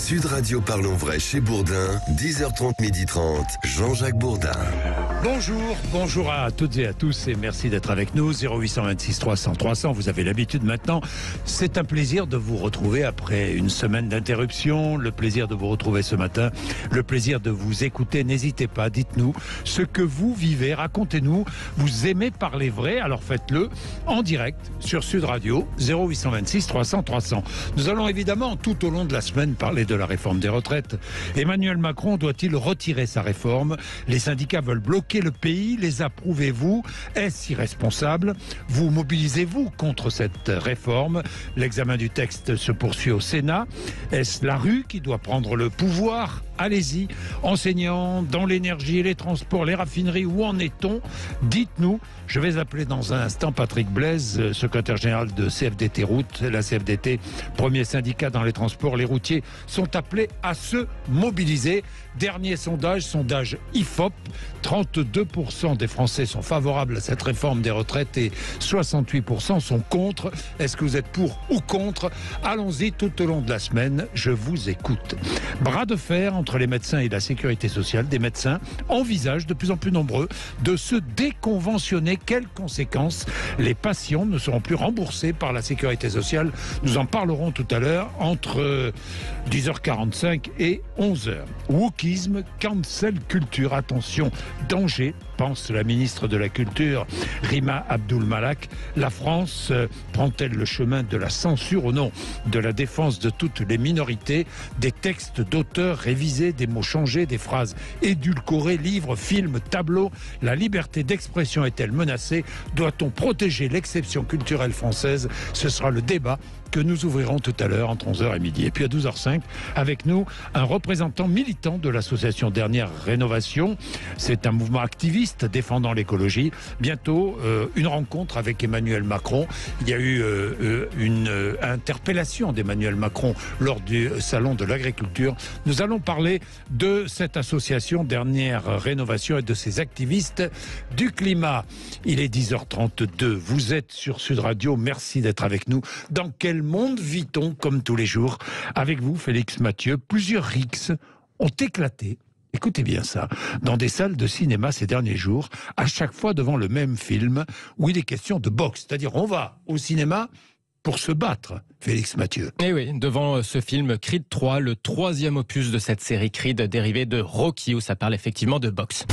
Sud Radio Parlons Vrai chez Bourdin, 10h30, 12h30, Jean-Jacques Bourdin. Bonjour à toutes et à tous et merci d'être avec nous. 0826 300 300, vous avez l'habitude maintenant. C'est un plaisir de vous retrouver après une semaine d'interruption, le plaisir de vous retrouver ce matin, le plaisir de vous écouter. N'hésitez pas, dites-nous ce que vous vivez, racontez-nous. Vous aimez parler vrai, alors faites-le en direct sur Sud Radio, 0826 300 300. Nous allons évidemment tout au long de la semaine parler de la réforme des retraites. Emmanuel Macron doit-il retirer sa réforme? Les syndicats veulent bloquer le pays, les approuvez-vous? Est-ce irresponsable? Vous mobilisez-vous contre cette réforme? L'examen du texte se poursuit au Sénat. Est-ce la rue qui doit prendre le pouvoir? Allez-y, enseignants, dans l'énergie, les transports, les raffineries, où en est-on? Dites-nous. Je vais appeler dans un instant Patrick Blaise, secrétaire général de CFDT Route. La CFDT, premier syndicat dans les transports, les routiers sont appelés à se mobiliser. Dernier sondage IFOP, 32% des Français sont favorables à cette réforme des retraites et 68% sont contre. Est-ce que vous êtes pour ou contre? Allons-y tout au long de la semaine, je vous écoute. Bras de fer entre les médecins et la sécurité sociale. Des médecins envisagent de plus en plus nombreux de se déconventionner. Quelles conséquences? Les patients ne seront plus remboursés par la sécurité sociale. Nous en parlerons tout à l'heure entre 10h45 et 11h. Wokisme, cancel culture. Attention, danger, pense la ministre de la Culture, Rima Abdul-Malak. La France prend-elle le chemin de la censure au nom de la défense de toutes les minorités? Des textes d'auteurs révisés, des mots changés, des phrases édulcorées, livres, films, tableaux. La liberté d'expression est-elle menacée? Doit-on protéger l'exception culturelle française? Ce sera le débat que nous ouvrirons tout à l'heure entre 11h et midi. Et puis à 12h05, avec nous, un représentant militant de l'association Dernière Rénovation. C'est un mouvement activiste défendant l'écologie. Bientôt, une rencontre avec Emmanuel Macron. Il y a eu une interpellation d'Emmanuel Macron lors du salon de l'agriculture. Nous allons parler de cette association Dernière Rénovation et de ses activistes du climat. Il est 10h32. Vous êtes sur Sud Radio. Merci d'être avec nous. Dans quel monde vit-on comme tous les jours? Avec vous, Félix Mathieu, plusieurs rixes ont éclaté. Écoutez bien ça, dans des salles de cinéma ces derniers jours, à chaque fois devant le même film où il est question de boxe. C'est-à-dire, on va au cinéma pour se battre, Félix Mathieu. Et oui, devant ce film Creed 3, le troisième opus de cette série Creed, dérivé de Rocky, où ça parle effectivement de boxe.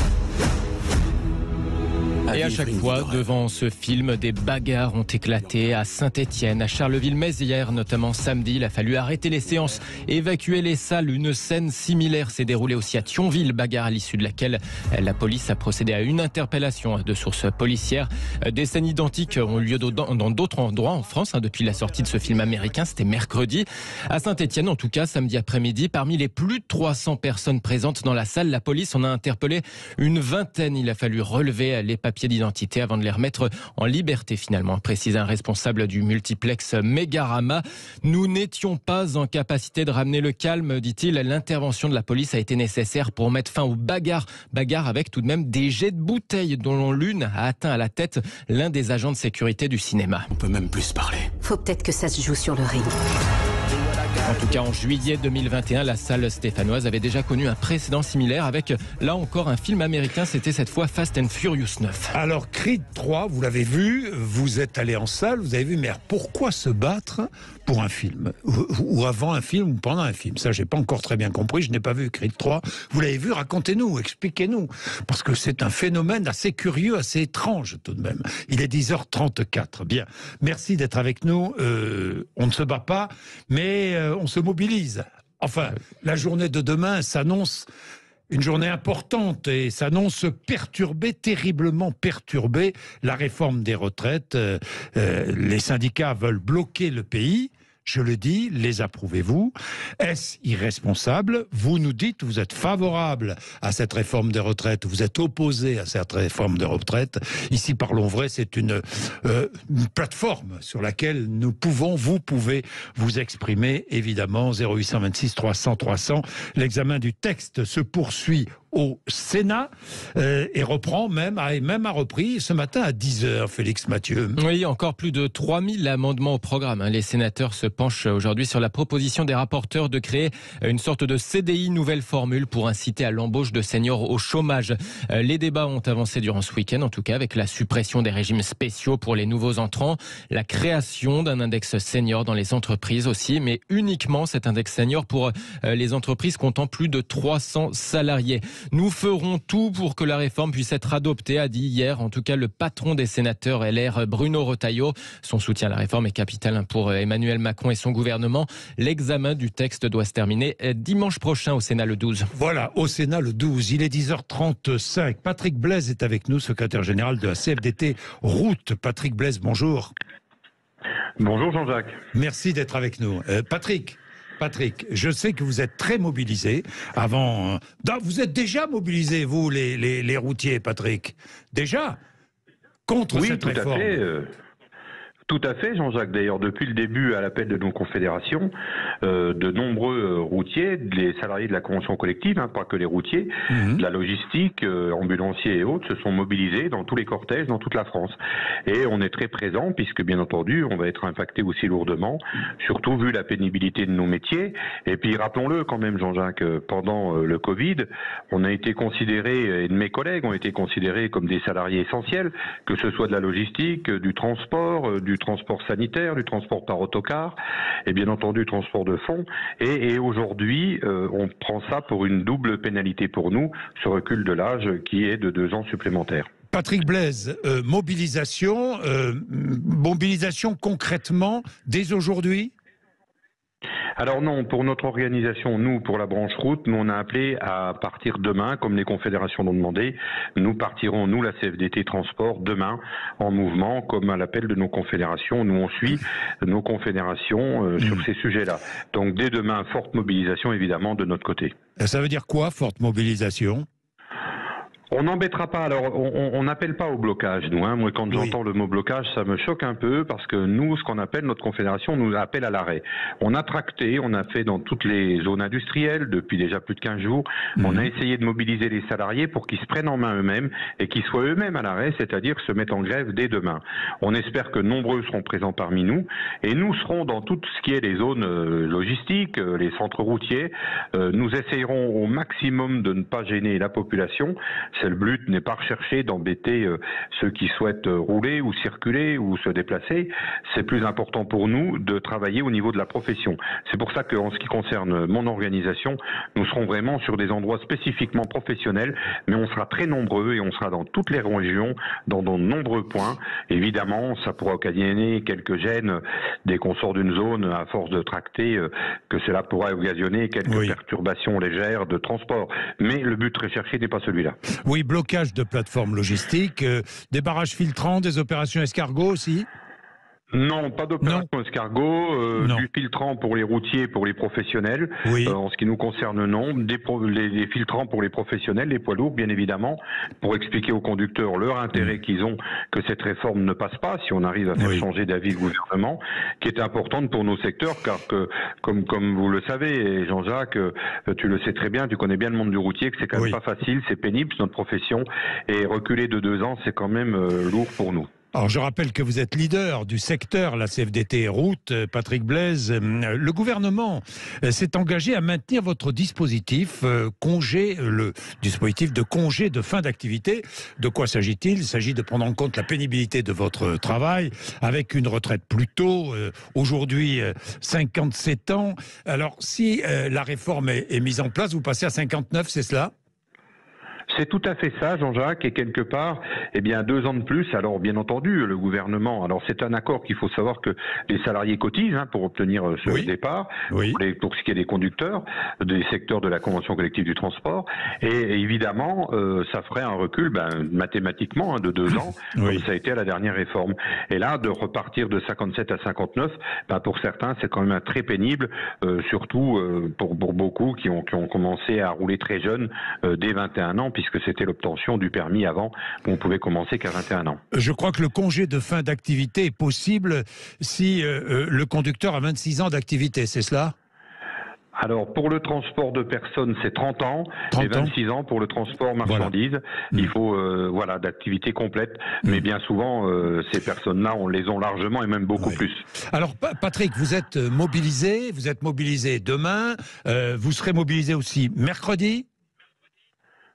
Et à chaque fois, devant ce film, des bagarres ont éclaté à Saint-Étienne, à Charleville-Mézières, notamment samedi. Il a fallu arrêter les séances, évacuer les salles. Une scène similaire s'est déroulée aussi à Thionville, bagarre à l'issue de laquelle la police a procédé à une interpellation de sources policières. Des scènes identiques ont eu lieu dans d'autres endroits en France depuis la sortie de ce film américain. C'était mercredi. À Saint-Étienne, en tout cas, samedi après-midi, parmi les plus de 300 personnes présentes dans la salle, la police en a interpellé une vingtaine. Il a fallu relever les papiers d'identité avant de les remettre en liberté finalement, précise un responsable du multiplex Mégarama. Nous n'étions pas en capacité de ramener le calme, dit-il. L'intervention de la police a été nécessaire pour mettre fin aux bagarres avec tout de même des jets de bouteilles dont l'une a atteint à la tête l'un des agents de sécurité du cinéma. On peut même plus se parler. Faut peut-être que ça se joue sur le ring. En tout cas, en juillet 2021, la salle stéphanoise avait déjà connu un précédent similaire avec, là encore, un film américain. C'était cette fois Fast and Furious 9. Alors, Creed 3, vous l'avez vu, vous êtes allé en salle, vous avez vu, mais pourquoi se battre pour un film? Ou avant un film ou pendant un film? Ça, j'ai pas encore très bien compris, je n'ai pas vu Creed 3. Vous l'avez vu, racontez-nous, expliquez-nous. Parce que c'est un phénomène assez curieux, assez étrange tout de même. Il est 10h34. Bien, merci d'être avec nous. On ne se bat pas, mais on se mobilise. Enfin, la journée de demain s'annonce une journée importante et s'annonce perturbée, terriblement perturbée. La réforme des retraites, les syndicats veulent bloquer le pays. Je le dis, les approuvez-vous? Est-ce irresponsable? Vous nous dites, vous êtes favorable à cette réforme des retraites, vous êtes opposé à cette réforme des retraites. Ici, Parlons Vrai, c'est une plateforme sur laquelle vous pouvez vous exprimer, évidemment. 0826 300 300. L'examen du texte se poursuit au Sénat et reprend a repris ce matin à 10h, Félix Mathieu. Oui, encore plus de 3000 amendements au programme. Les sénateurs se penchent aujourd'hui sur la proposition des rapporteurs de créer une sorte de CDI nouvelle formule pour inciter à l'embauche de seniors au chômage. Les débats ont avancé durant ce week-end, en tout cas avec la suppression des régimes spéciaux pour les nouveaux entrants, la création d'un index senior dans les entreprises aussi, mais uniquement cet index senior pour les entreprises comptant plus de 300 salariés. Nous ferons tout pour que la réforme puisse être adoptée, a dit hier en tout cas le patron des sénateurs LR, Bruno Retailleau. Son soutien à la réforme est capital pour Emmanuel Macron et son gouvernement. L'examen du texte doit se terminer dimanche prochain au Sénat le 12. Voilà, au Sénat le 12, il est 10h35. Patrick Blaise est avec nous, secrétaire général de la CFDT Route. Patrick Blaise, bonjour. Bonjour Jean-Jacques. Merci d'être avec nous. Patrick, je sais que vous êtes très mobilisé. Vous êtes déjà mobilisé, vous, les routiers, Patrick. Déjà contre cette réforme. Tout à fait, Jean-Jacques. D'ailleurs, depuis le début, à l'appel de nos confédérations, de nombreux routiers, les salariés de la convention collective, pas que les routiers, de la logistique, ambulanciers et autres, se sont mobilisés dans tous les cortèges, dans toute la France. Et on est très présents, puisque bien entendu, on va être impacté aussi lourdement, surtout vu la pénibilité de nos métiers. Et puis, rappelons-le quand même, Jean-Jacques, pendant le Covid, on a été considérés, et mes collègues ont été considérés comme des salariés essentiels, que ce soit de la logistique, du transport sanitaire, du transport par autocar et bien entendu du transport de fonds. Et aujourd'hui, on prend ça pour une double pénalité pour nous, ce recul de l'âge qui est de 2 ans supplémentaires. Patrick Blaise, mobilisation concrètement dès aujourd'hui ? Alors non, pour notre organisation, nous, pour la branche route, nous on a appelé à partir demain, comme les confédérations l'ont demandé, nous partirons, nous, la CFDT Transport, demain, en mouvement, comme à l'appel de nos confédérations. Nous, on suit nos confédérations sur ces sujets-là. Donc dès demain, forte mobilisation, évidemment, de notre côté. Ça veut dire quoi, forte mobilisation ? On n'embêtera pas. Alors, on n'appelle pas au blocage, nous. Moi, quand j'entends le mot blocage, ça me choque un peu parce que nous, ce qu'on appelle, notre confédération, nous appelle à l'arrêt. On a tracté, on a fait dans toutes les zones industrielles depuis déjà plus de 15 jours. On a essayé de mobiliser les salariés pour qu'ils se prennent en main eux-mêmes et qu'ils soient eux-mêmes à l'arrêt, c'est-à-dire se mettent en grève dès demain. On espère que nombreux seront présents parmi nous et nous serons dans tout ce qui est les zones logistiques, les centres routiers. Nous essayerons au maximum de ne pas gêner la population. Le but n'est pas recherché d'embêter ceux qui souhaitent rouler ou circuler ou se déplacer. C'est plus important pour nous de travailler au niveau de la profession. C'est pour ça qu'en ce qui concerne mon organisation, nous serons vraiment sur des endroits spécifiquement professionnels, mais on sera très nombreux et on sera dans toutes les régions, dans de nombreux points. Évidemment, ça pourra occasionner quelques gênes dès qu'on sort d'une zone à force de tracter, que cela pourra occasionner quelques perturbations légères de transport. Mais le but recherché n'est pas celui-là. Oui, blocage de plateformes logistiques, des barrages filtrants, des opérations escargots aussi ? Non, pas d'opération escargot, du filtrant pour les routiers, pour les professionnels. En ce qui nous concerne, non. Des filtrants pour les professionnels, les poids lourds, bien évidemment, pour expliquer aux conducteurs leur intérêt qu'ils ont que cette réforme ne passe pas, si on arrive à faire changer d'avis le gouvernement, qui est importante pour nos secteurs, car que, comme vous le savez, Jean-Jacques, tu le sais très bien, tu connais bien le monde du routier, que c'est quand même pas facile, c'est pénible, c'est notre profession, et reculer de 2 ans, c'est quand même lourd pour nous. Alors je rappelle que vous êtes leader du secteur, la CFDT Route, Patrick Blaise. Le gouvernement s'est engagé à maintenir votre dispositif le dispositif de congé de fin d'activité. De quoi s'agit-il ? Il s'agit de prendre en compte la pénibilité de votre travail avec une retraite plus tôt, aujourd'hui 57 ans. Alors si la réforme est mise en place, vous passez à 59, c'est cela ? C'est tout à fait ça, Jean-Jacques, et quelque part, 2 ans de plus. Alors, bien entendu, le gouvernement, alors c'est un accord qu'il faut savoir que les salariés cotisent pour obtenir ce départ, pour ce qui est des conducteurs, des secteurs de la convention collective du transport, et évidemment, ça ferait un recul, mathématiquement, de 2 ans, comme ça a été à la dernière réforme. Et là, de repartir de 57 à 59, pour certains, c'est quand même très pénible, surtout pour beaucoup qui ont commencé à rouler très jeunes, dès 21 ans, puisque c'était l'obtention du permis avant, où on pouvait commencer qu'à 21 ans. Je crois que le congé de fin d'activité est possible si le conducteur a 26 ans d'activité, c'est cela ? Alors, pour le transport de personnes, c'est 30 ans 30 et 26 ans pour le transport marchandises. Il faut, d'activité complète. Mais bien souvent, ces personnes-là, on les ont largement et même beaucoup plus. Alors, Patrick, vous êtes mobilisé demain. Vous serez mobilisé aussi mercredi?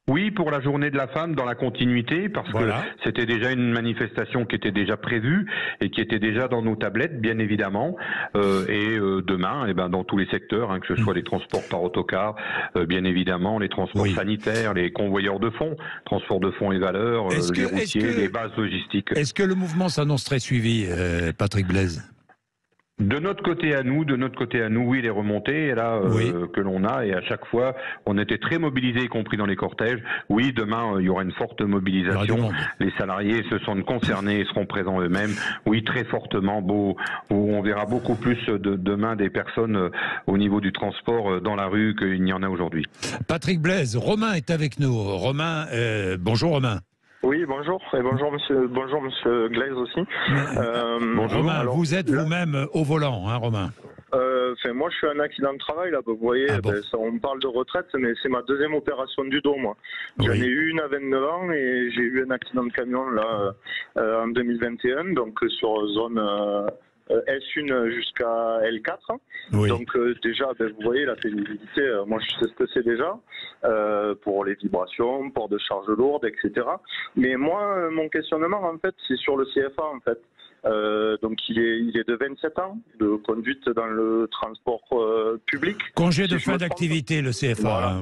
Oui, pour la journée de la femme, dans la continuité, parce que c'était déjà une manifestation qui était déjà prévue et qui était déjà dans nos tablettes, bien évidemment. Demain, dans tous les secteurs, que ce soit les transports par autocar, bien évidemment, les transports sanitaires, les convoyeurs de fonds, transports de fonds et valeurs, les routiers, les bases logistiques. Est-ce que le mouvement s'annonce très suivi, Patrick Blaise? De notre côté à nous, oui, les remontées là que l'on a, et à chaque fois, on était très mobilisés, y compris dans les cortèges. Oui, demain, il y aura une forte mobilisation. Les salariés se sentent concernés et seront présents eux-mêmes. Oui, très fortement. On verra beaucoup plus demain des personnes au niveau du transport dans la rue qu'il n'y en a aujourd'hui. Patrick Blaise, Romain est avec nous. Romain, bonjour Romain. Oui, bonjour, et bonjour monsieur Glaise aussi. Bonjour. Romain, alors, vous êtes vous-même au volant, Romain? Moi, je suis un accident de travail, là. Vous voyez, on parle de retraite, mais c'est ma deuxième opération du dos, moi. J'en ai eu une à 29 ans et j'ai eu un accident de camion, là, en 2021, donc sur zone S1 jusqu'à L4. Donc déjà, vous voyez, la pénibilité, moi je sais ce que c'est déjà, pour les vibrations, port de charge lourde, etc. Mais moi, mon questionnement, en fait, c'est sur le CFA, en fait. Donc il est de 27 ans de conduite dans le transport public. Congé de fin d'activité, le CFA.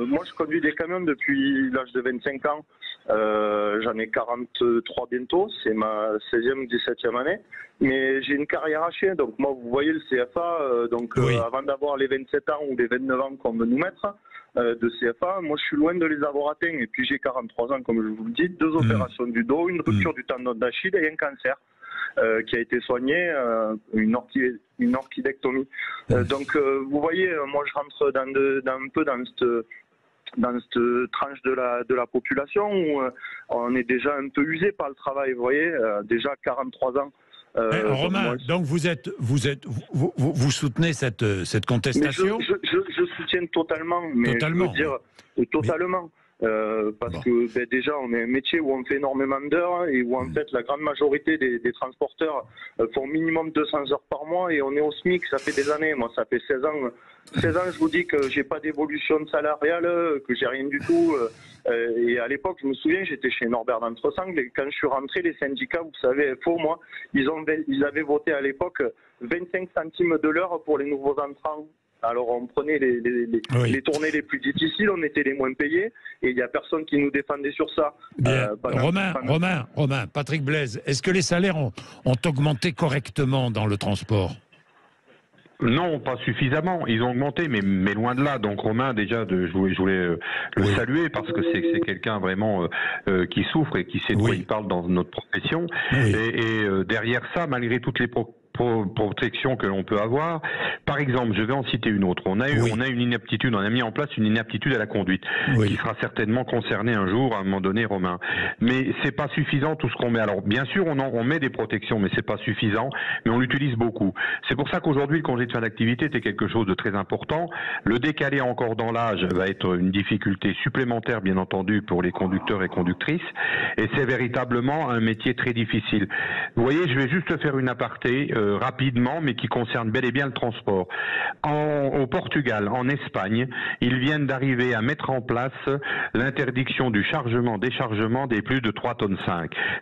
Moi je conduis des camions depuis l'âge de 25 ans. J'en ai 43 bientôt, c'est ma 16e ou 17e année. Mais j'ai une carrière hachée, donc moi vous voyez le CFA, avant d'avoir les 27 ans ou les 29 ans qu'on veut nous mettre de CFA, moi je suis loin de les avoir atteints. Et puis j'ai 43 ans, comme je vous le dis, 2 opérations du dos, une rupture du tendon d'Achille et un cancer qui a été soigné, une orchidectomie. Donc vous voyez, moi je rentre un peu dans cette tranche de la population où on est déjà un peu usé par le travail, vous voyez, déjà 43 ans. Romain, donc vous soutenez cette contestation? Je soutiens totalement, mais totalement. Je veux dire totalement. Parce que déjà on est un métier où on fait énormément d'heures et où en fait la grande majorité des transporteurs font minimum 200 heures par mois et on est au SMIC, ça fait des années. Moi ça fait 16 ans, je vous dis que j'ai pas d'évolution salariale, que j'ai rien du tout. Et à l'époque, je me souviens, j'étais chez Norbert d'Entresangles et quand je suis rentré, les syndicats, vous savez, moi, ils avaient voté à l'époque 25 centimes de l'heure pour les nouveaux entrants. Alors on prenait les tournées les plus difficiles, on était les moins payés et il n'y a personne qui nous défendait sur ça. Romain, Patrick Blaise, est-ce que les salaires ont augmenté correctement dans le transport? Non, pas suffisamment. Ils ont augmenté, mais loin de là. Donc Romain, déjà, je voulais le saluer parce que c'est quelqu'un vraiment qui souffre et qui sait de quoi il parle dans notre profession. Et derrière ça, malgré toutes les protection que l'on peut avoir. Par exemple, je vais en citer une autre. On a une inaptitude, on a mis en place une inaptitude à la conduite qui sera certainement concernée un jour, à un moment donné, Romain. Mais c'est pas suffisant tout ce qu'on met. Alors, bien sûr, on met des protections, mais c'est pas suffisant, mais on l'utilise beaucoup. C'est pour ça qu'aujourd'hui, le congé de fin d'activité était quelque chose de très important. Le décaler encore dans l'âge va être une difficulté supplémentaire, bien entendu, pour les conducteurs et conductrices. Et c'est véritablement un métier très difficile. Vous voyez, je vais juste faire une aparté, rapidement, mais qui concerne bel et bien le transport. Au Portugal, en Espagne, ils viennent d'arriver à mettre en place l'interdiction du chargement-déchargement des plus de 3,5 tonnes.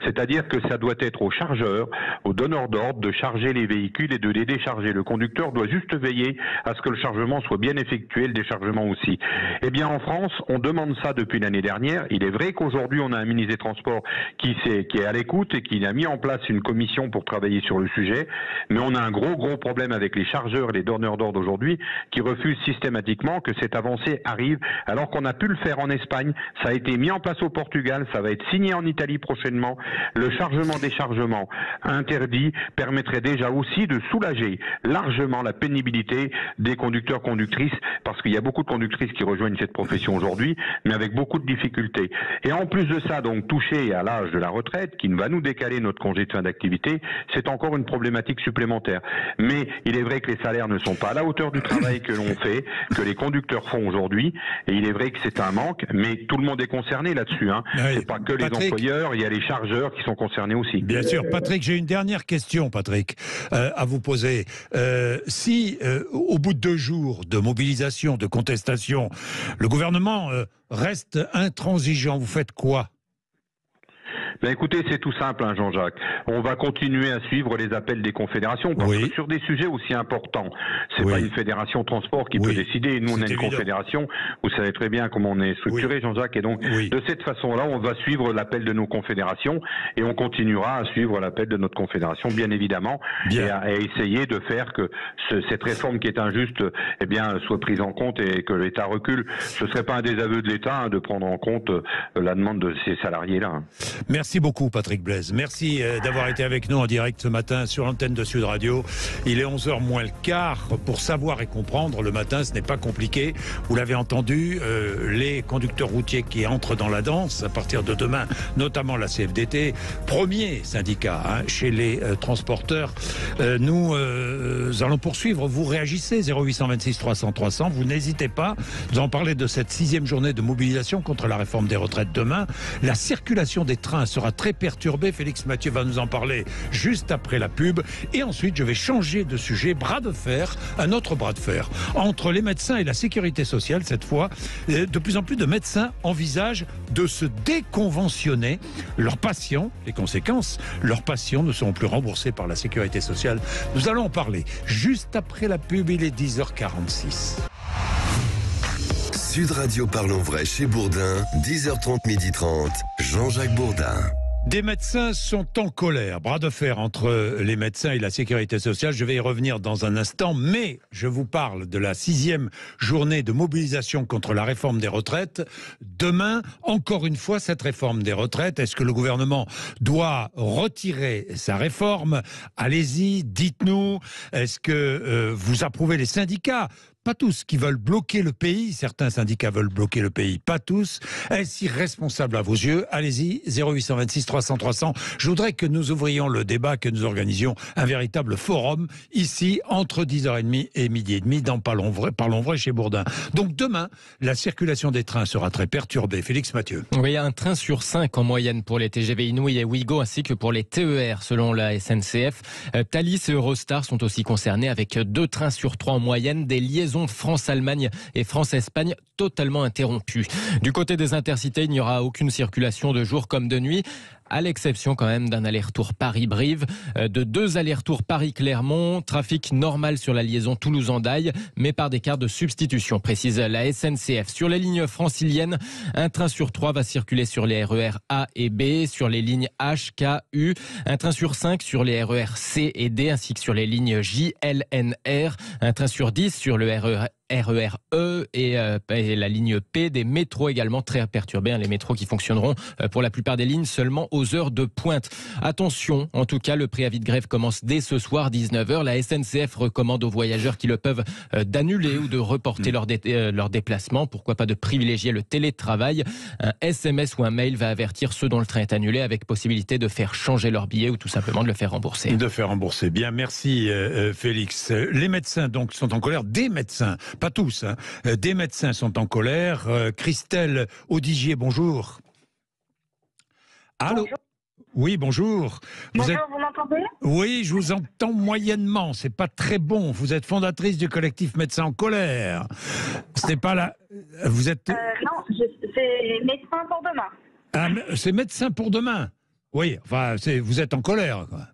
C'est-à-dire que ça doit être au chargeur, au donneur d'ordre de charger les véhicules et de les décharger. Le conducteur doit juste veiller à ce que le chargement soit bien effectué, le déchargement aussi. Eh bien, en France, on demande ça depuis l'année dernière. Il est vrai qu'aujourd'hui, on a un ministre des Transports qui est à l'écoute et qui a mis en place une commission pour travailler sur le sujet. Mais on a un gros problème avec les chargeurs et les donneurs d'ordre aujourd'hui qui refusent systématiquement que cette avancée arrive alors qu'on a pu le faire en Espagne. Ça a été mis en place au Portugal, ça va être signé en Italie prochainement. Le chargement-déchargement interdit permettrait déjà aussi de soulager largement la pénibilité des conducteurs-conductrices parce qu'il y a beaucoup de conductrices qui rejoignent cette profession aujourd'hui, mais avec beaucoup de difficultés. Et en plus de ça, donc toucher à l'âge de la retraite, qui va nous décaler notre congé de fin d'activité, c'est encore une problématique brique supplémentaire. Mais il est vrai que les salaires ne sont pas à la hauteur du travail que l'on fait, que les conducteurs font aujourd'hui, et il est vrai que c'est un manque, mais tout le monde est concerné là-dessus. Hein. Oui. C'est pas que les Patrick, employeurs, il y a les chargeurs qui sont concernés aussi. bien sûr. Patrick, j'ai une dernière question, Patrick, à vous poser. Si, au bout de 2 jours de mobilisation, de contestation, le gouvernement reste intransigeant, vous faites quoi ? Ben écoutez, c'est tout simple, hein, Jean-Jacques. On va continuer à suivre les appels des confédérations, parce que sur des sujets aussi importants, c'est pas une fédération transport qui peut décider. Nous, on est une confédération. Vous savez très bien comment on est structuré, Jean-Jacques. Et donc, de cette façon-là, on va suivre l'appel de nos confédérations et on continuera à suivre l'appel de notre confédération, bien évidemment, et à essayer de faire que cette réforme qui est injuste, eh bien, soit prise en compte et que l'État recule. Ce serait pas un désaveu de l'État hein, de prendre en compte la demande de ces salariés-là. Hein. Merci beaucoup Patrick Blaise. Merci d'avoir été avec nous en direct ce matin sur l'antenne de Sud Radio. Il est 11h moins le quart. Pour savoir et comprendre, le matin, ce n'est pas compliqué. Vous l'avez entendu, les conducteurs routiers qui entrent dans la danse à partir de demain, notamment la CFDT, premier syndicat hein, chez les transporteurs. Nous allons poursuivre. Vous réagissez 0826 300 300. Vous n'hésitez pas. Nous allons parler de cette 6e journée de mobilisation contre la réforme des retraites demain. La circulation des trains sera très perturbée. Félix Mathieu va nous en parler juste après la pub. Et ensuite, je vais changer de sujet. Bras de fer, un autre bras de fer entre les médecins et la sécurité sociale. Cette fois, de plus en plus de médecins envisagent de se déconventionner. Leurs patients, les conséquences, leurs patients ne seront plus remboursés par la sécurité sociale. Nous allons en parler juste après la pub. Il est 10h46. Sud Radio Parlons Vrai chez Bourdin, 10h30, 12h30, Jean-Jacques Bourdin. Des médecins sont en colère. Bras de fer entre les médecins et la sécurité sociale. Je vais y revenir dans un instant, mais je vous parle de la 6e journée de mobilisation contre la réforme des retraites. Demain, encore une fois, cette réforme des retraites. Est-ce que le gouvernement doit retirer sa réforme? Allez-y, dites-nous. Est-ce que vous approuvez les syndicats? Pas tous qui veulent bloquer le pays. Certains syndicats veulent bloquer le pays. Pas tous. Est-ce irresponsable à vos yeux? Allez-y, 0826 300 300. Je voudrais que nous ouvrions le débat, que nous organisions un véritable forum ici entre 10h30 et midi et demi dans Parlons Vrai chez Bourdin. Donc demain, la circulation des trains sera très perturbée. Félix Mathieu. Oui, un train sur 5 en moyenne pour les TGV Inouï et Ouigo ainsi que pour les TER selon la SNCF. Thalys et Eurostar sont aussi concernés avec 2 trains sur 3 en moyenne, des liaisons France-Allemagne et France-Espagne totalement interrompues. Du côté des intercités, il n'y aura aucune circulation de jour comme de nuit, à l'exception quand même d'un aller-retour Paris-Brive, de 2 allers-retours Paris-Clermont, trafic normal sur la liaison Toulouse-Andaille, mais par des quarts de substitution, précise la SNCF. Sur les lignes franciliennes, un train sur 3 va circuler sur les RER A et B, sur les lignes H, K, U, un train sur 5 sur les RER C et D, ainsi que sur les lignes J, L, N, R, un train sur 10 sur le RER E et la ligne P, des métros également très perturbés, hein, les métros qui fonctionneront pour la plupart des lignes seulement aux heures de pointe. Attention, en tout cas, le préavis de grève commence dès ce soir, 19h. La SNCF recommande aux voyageurs qui le peuvent d'annuler ou de reporter leur déplacement. Pourquoi pas de privilégier le télétravail. Un SMS ou un mail va avertir ceux dont le train est annulé avec possibilité de faire changer leur billet ou tout simplement de le faire rembourser. De faire rembourser. Bien, merci Félix. Les médecins donc sont en colère, des médecins. Pas tous, hein. Des médecins sont en colère. Christelle Audigier, bonjour. Allô? Bonjour. Oui, bonjour. Bonjour, vous m'entendez? Oui, je vous entends moyennement. C'est pas très bon. Vous êtes fondatrice du collectif Médecins en colère. Ce n'est pas là. Vous êtes. Non, c'est Médecins pour demain. Ah, c'est Médecins pour demain. Oui, enfin, vous êtes en colère, quoi.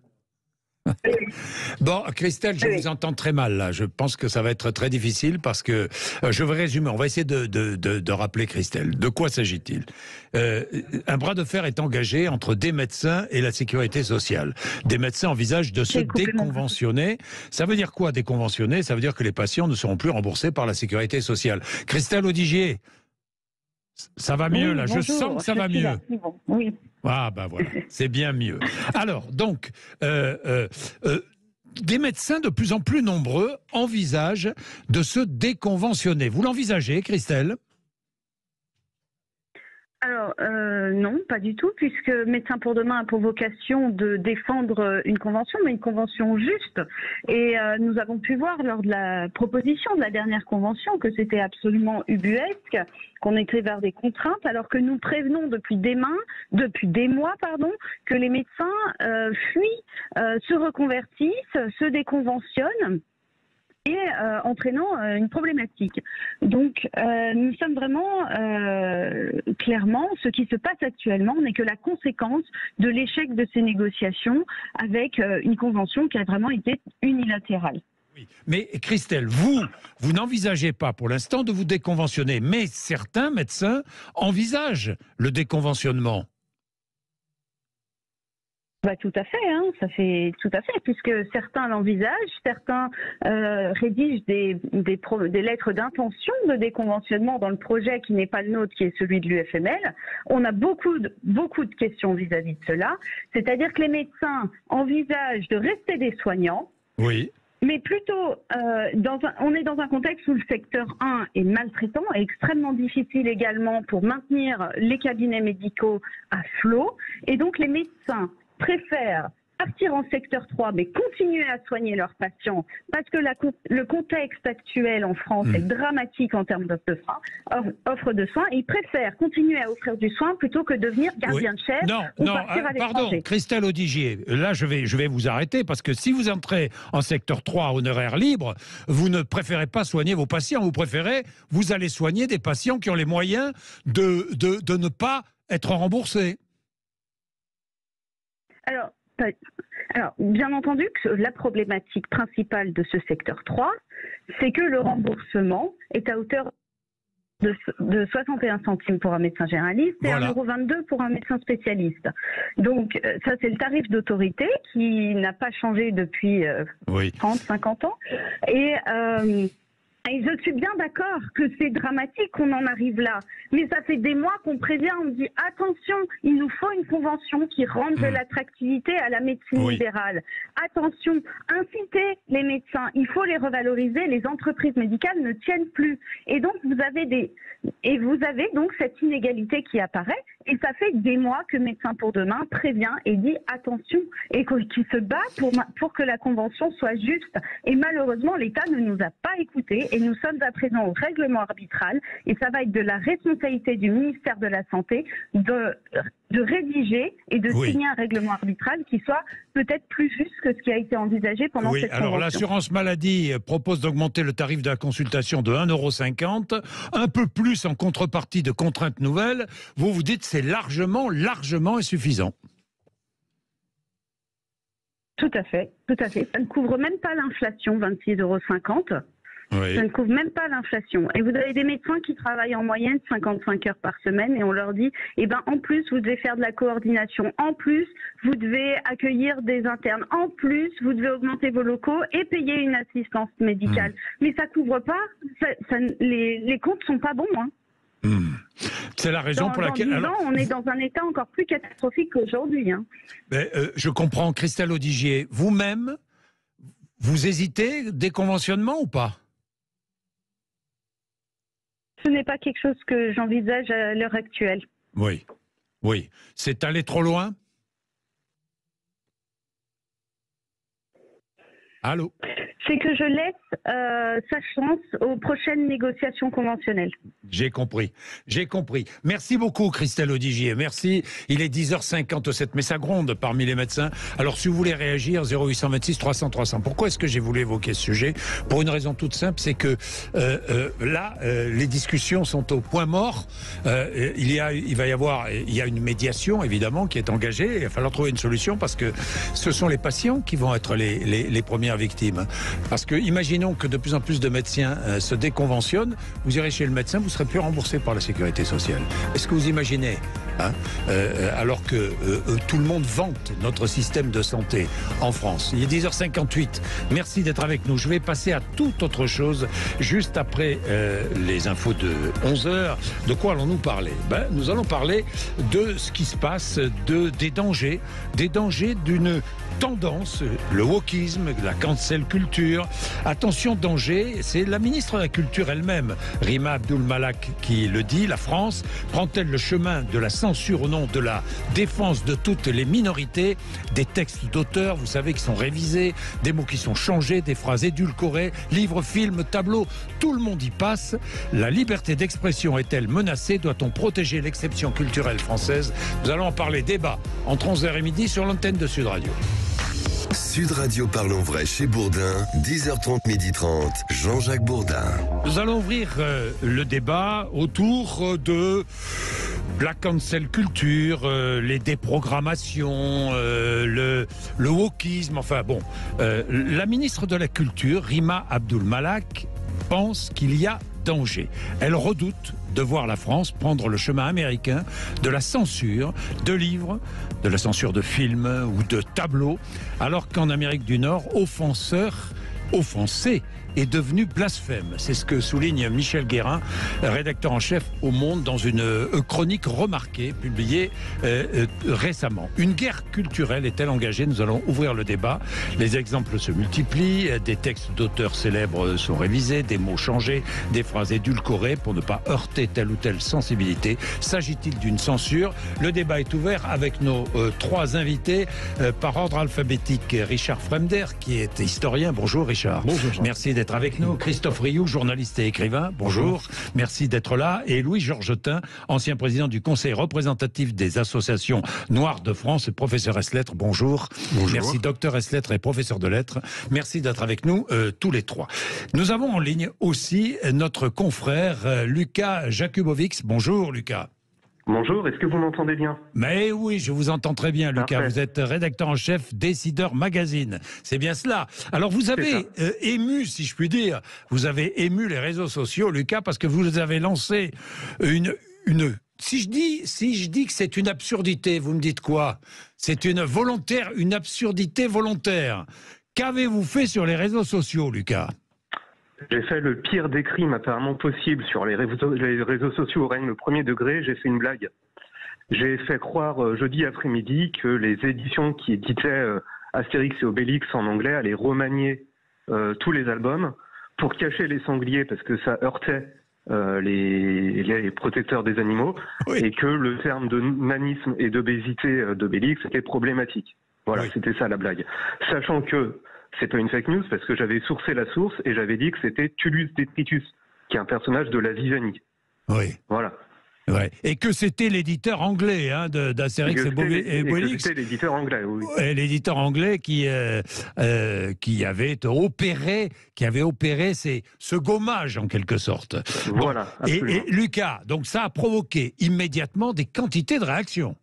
Bon, Christelle, je vous entends très mal là. Je pense que ça va être très difficile parce que je vais résumer. On va essayer de rappeler Christelle. De quoi s'agit-il? Un bras de fer est engagé entre des médecins et la sécurité sociale. Des médecins envisagent de se déconventionner. Ça veut dire quoi, déconventionner? Ça veut dire que les patients ne seront plus remboursés par la sécurité sociale. Christelle Audigier, ça va mieux là. Bonjour, je sens que ça va mieux. Bon. Oui. Ah ben voilà, c'est bien mieux. Alors donc, des médecins de plus en plus nombreux envisagent de se déconventionner. Vous l'envisagez, Christelle? Alors, non, pas du tout, puisque Médecins pour demain a pour vocation de défendre une convention, mais une convention juste. Et nous avons pu voir lors de la proposition de la dernière convention que c'était absolument ubuesque, qu'on était vers des contraintes, alors que nous prévenons depuis des mois, que les médecins fuient, se reconvertissent, se déconventionnent, et entraînant une problématique. Donc, nous sommes vraiment, clairement, ce qui se passe actuellement n'est que la conséquence de l'échec de ces négociations avec une convention qui a vraiment été unilatérale. Oui. Mais Christelle, vous n'envisagez pas pour l'instant de vous déconventionner, mais certains médecins envisagent le déconventionnement. Bah, tout à fait, hein, ça fait tout à fait, puisque certains l'envisagent, certains rédigent des lettres d'intention de déconventionnement dans le projet qui n'est pas le nôtre, qui est celui de l'UFML. On a beaucoup de questions vis-à-vis de cela, c'est-à-dire que les médecins envisagent de rester des soignants. Oui. Mais plutôt, on est dans un contexte où le secteur 1 est maltraitant et extrêmement difficile également pour maintenir les cabinets médicaux à flot. Et donc les médecins préfèrent partir en secteur 3, mais continuer à soigner leurs patients, parce que le contexte actuel en France est dramatique en termes d'offre de soins. Ils préfèrent continuer à offrir du soin plutôt que devenir gardien de chef ou partir à l'étranger. Pardon, Christelle Odigier, là je vais vous arrêter, parce que si vous entrez en secteur 3 à honoraire libre, vous ne préférez pas soigner vos patients, vous allez soigner des patients qui ont les moyens de ne pas être remboursés. Alors, bien entendu que la problématique principale de ce secteur 3, c'est que le remboursement est à hauteur de 61 centimes pour un médecin généraliste et 1,22 € pour un médecin spécialiste. Donc, ça, c'est le tarif d'autorité qui n'a pas changé depuis 30, 50 ans. Et je suis bien d'accord que c'est dramatique qu'on en arrive là. Mais ça fait des mois qu'on prévient, on dit attention, il nous faut une convention qui rende de l'attractivité à la médecine libérale. Attention, incitez les médecins, il faut les revaloriser, les entreprises médicales ne tiennent plus. Et donc vous avez donc cette inégalité qui apparaît, et ça fait des mois que Médecins pour demain prévient et dit attention, et qui se bat pour que la convention soit juste. Et malheureusement, l'État ne nous a pas écoutés. Et nous sommes à présent au règlement arbitral, et ça va être de la responsabilité du ministère de la Santé de rédiger et de signer un règlement arbitral qui soit peut-être plus juste que ce qui a été envisagé pendant cette convention. Alors l'assurance maladie propose d'augmenter le tarif de la consultation de 1,50 €, un peu plus en contrepartie de contraintes nouvelles. Vous dites que c'est largement insuffisant. Tout à fait, tout à fait. Ça ne couvre même pas l'inflation, 26,50 €. Ça ne couvre même pas l'inflation. Et vous avez des médecins qui travaillent en moyenne 55 heures par semaine, et on leur dit, en plus, vous devez faire de la coordination. En plus, vous devez accueillir des internes. En plus, vous devez augmenter vos locaux et payer une assistance médicale. Mais ça couvre pas, les comptes sont pas bons, hein. C'est la raison pour laquelle... Dans 10 ans, on est dans un état encore plus catastrophique qu'aujourd'hui, hein. Je comprends, Christelle Odigier. Vous-même, vous hésitez, déconventionnement ou pas ? Ce n'est pas quelque chose que j'envisage à l'heure actuelle. Oui. C'est aller trop loin ? Allô ? C'est que je laisse sa chance aux prochaines négociations conventionnelles. J'ai compris. Merci beaucoup, Christelle Odigier. Merci. Il est 10h57, mais ça gronde parmi les médecins. Alors, si vous voulez réagir, 0826 300 300. Pourquoi est-ce que j'ai voulu évoquer ce sujet ? Pour une raison toute simple, c'est que là, les discussions sont au point mort. Il y a une médiation, évidemment, qui est engagée. Il va falloir trouver une solution, parce que ce sont les patients qui vont être les premières victimes. Parce que, imaginons que de plus en plus de médecins se déconventionnent, vous irez chez le médecin, vous ne serez plus remboursé par la sécurité sociale. Est-ce que vous imaginez, alors que tout le monde vante notre système de santé en France. Il est 10h58, merci d'être avec nous. Je vais passer à toute autre chose juste après les infos de 11h. De quoi allons-nous parler ? Nous allons parler de ce qui se passe, des dangers d'une tendance, le wokisme, la cancel culture. Attention, danger, c'est la ministre de la Culture elle-même, Rima Abdul-Malak, qui le dit. La France prend-elle le chemin de la censure au nom de la défense de toutes les minorités? Des textes d'auteurs, vous savez, qui sont révisés, des mots qui sont changés, des phrases édulcorées, livres, films, tableaux, tout le monde y passe. La liberté d'expression est-elle menacée? Doit-on protéger l'exception culturelle française? Nous allons en parler. Débat entre 11h et midi sur l'antenne de Sud Radio. Sud Radio Parlons Vrai chez Bourdin, 10h30, 12h30, Jean-Jacques Bourdin. Nous allons ouvrir le débat autour de la cancel culture, les déprogrammations, le wokisme, enfin bon. La ministre de la Culture, Rima Abdul-Malak, pense qu'il y a danger. Elle redoute de voir la France prendre le chemin américain de la censure de livres, de la censure de films ou de tableaux, alors qu'en Amérique du Nord, offensé est devenu blasphème. C'est ce que souligne Michel Guérin, rédacteur en chef au Monde, dans une chronique remarquée, publiée récemment. Une guerre culturelle est-elle engagée? Nous allons ouvrir le débat. Les exemples se multiplient, des textes d'auteurs célèbres sont révisés, des mots changés, des phrases édulcorées pour ne pas heurter telle ou telle sensibilité. S'agit-il d'une censure? Le débat est ouvert avec nos trois invités par ordre alphabétique. Richard Fremder, qui est historien. Bonjour Richard. Bonjour Jean. Merci d'être avec nous. Christophe Rioux, journaliste et écrivain. Bonjour. Merci d'être là. Et Louis Georgetin, ancien président du Conseil représentatif des associations noires de France et professeur ès-lettres. Bonjour. Bonjour. Merci docteur ès-lettres et professeur de lettres. Merci d'être avec nous tous les trois. Nous avons en ligne aussi notre confrère Lucas Jakubovics. Bonjour Lucas. Bonjour, est-ce que vous m'entendez bien? Mais oui, je vous entends très bien, Lucas. Parfait. Vous êtes rédacteur en chef Décideur Magazine. C'est bien cela. Alors, vous avez ému, si je puis dire, vous avez ému les réseaux sociaux, Lucas, parce que vous avez lancé une... Si je dis que c'est une absurdité, vous me dites quoi? C'est une absurdité volontaire. Qu'avez-vous fait sur les réseaux sociaux, Lucas? J'ai fait le pire des crimes apparemment possible sur les réseaux sociaux au règne le premier degré. J'ai fait une blague. J'ai fait croire jeudi après-midi que les éditions qui éditaient Astérix et Obélix en anglais allaient remanier tous les albums pour cacher les sangliers parce que ça heurtait les protecteurs des animaux, oui. Et que le terme de nanisme et d'obésité d'Obélix était problématique. Voilà, oui. C'était ça la blague. Sachant que c'est pas une fake news parce que j'avais sourcé la source et j'avais dit que c'était Tullus Detritus, qui est un personnage de la Zizanie. Oui. Voilà. Ouais. Et que c'était l'éditeur anglais d'Astérix et Obélix. C'était l'éditeur anglais, oui. L'éditeur anglais qui avait opéré ce gommage en quelque sorte. Voilà. Bon. Et Lucas, donc ça a provoqué immédiatement des quantités de réactions.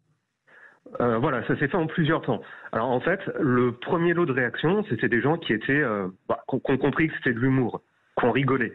Voilà, ça s'est fait en plusieurs temps. Alors en fait, le premier lot de réactions, c'était des gens qui étaient, qui ont compris que c'était de l'humour, qui ont rigolé.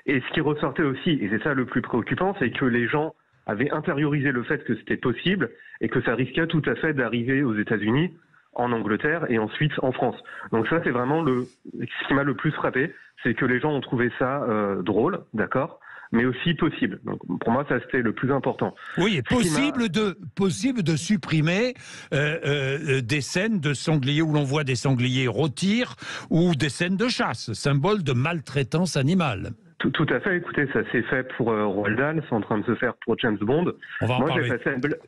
Et ce qui ressortait aussi, et c'est ça le plus préoccupant, c'est que les gens avaient intériorisé le fait que c'était possible et que ça risquait tout à fait d'arriver aux États-Unis, en Angleterre et ensuite en France. Donc ça, c'est vraiment ce qui m'a le plus frappé, c'est que les gens ont trouvé ça drôle, d'accord, mais aussi possible. Donc pour moi, ça c'était le plus important. Oui, et possible de supprimer des scènes de sangliers où l'on voit des sangliers rôtir ou des scènes de chasse, symbole de maltraitance animale. Tout à fait. Écoutez, ça s'est fait pour Roald Dahl, c'est en train de se faire pour James Bond. Moi,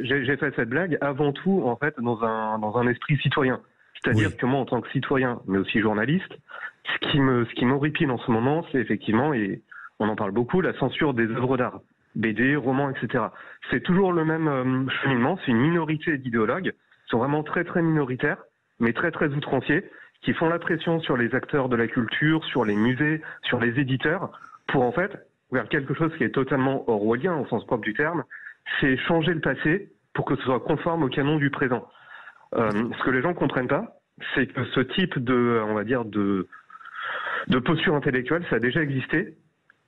j'ai fait cette blague avant tout, en fait, dans un esprit citoyen. C'est-à-dire que moi, en tant que citoyen, mais aussi journaliste, ce qui m'horripile en ce moment, c'est effectivement, et on en parle beaucoup, la censure des œuvres d'art, BD, romans, etc. C'est toujours le même cheminement. C'est une minorité d'idéologues qui sont vraiment très très minoritaires, mais très très outranciers, qui font la pression sur les acteurs de la culture, sur les musées, sur les éditeurs, pour en fait vers quelque chose qui est totalement orwellien au sens propre du terme, c'est changer le passé pour que ce soit conforme au canon du présent. Ce que les gens ne comprennent pas, c'est que ce type de, on va dire, de posture intellectuelle, ça a déjà existé,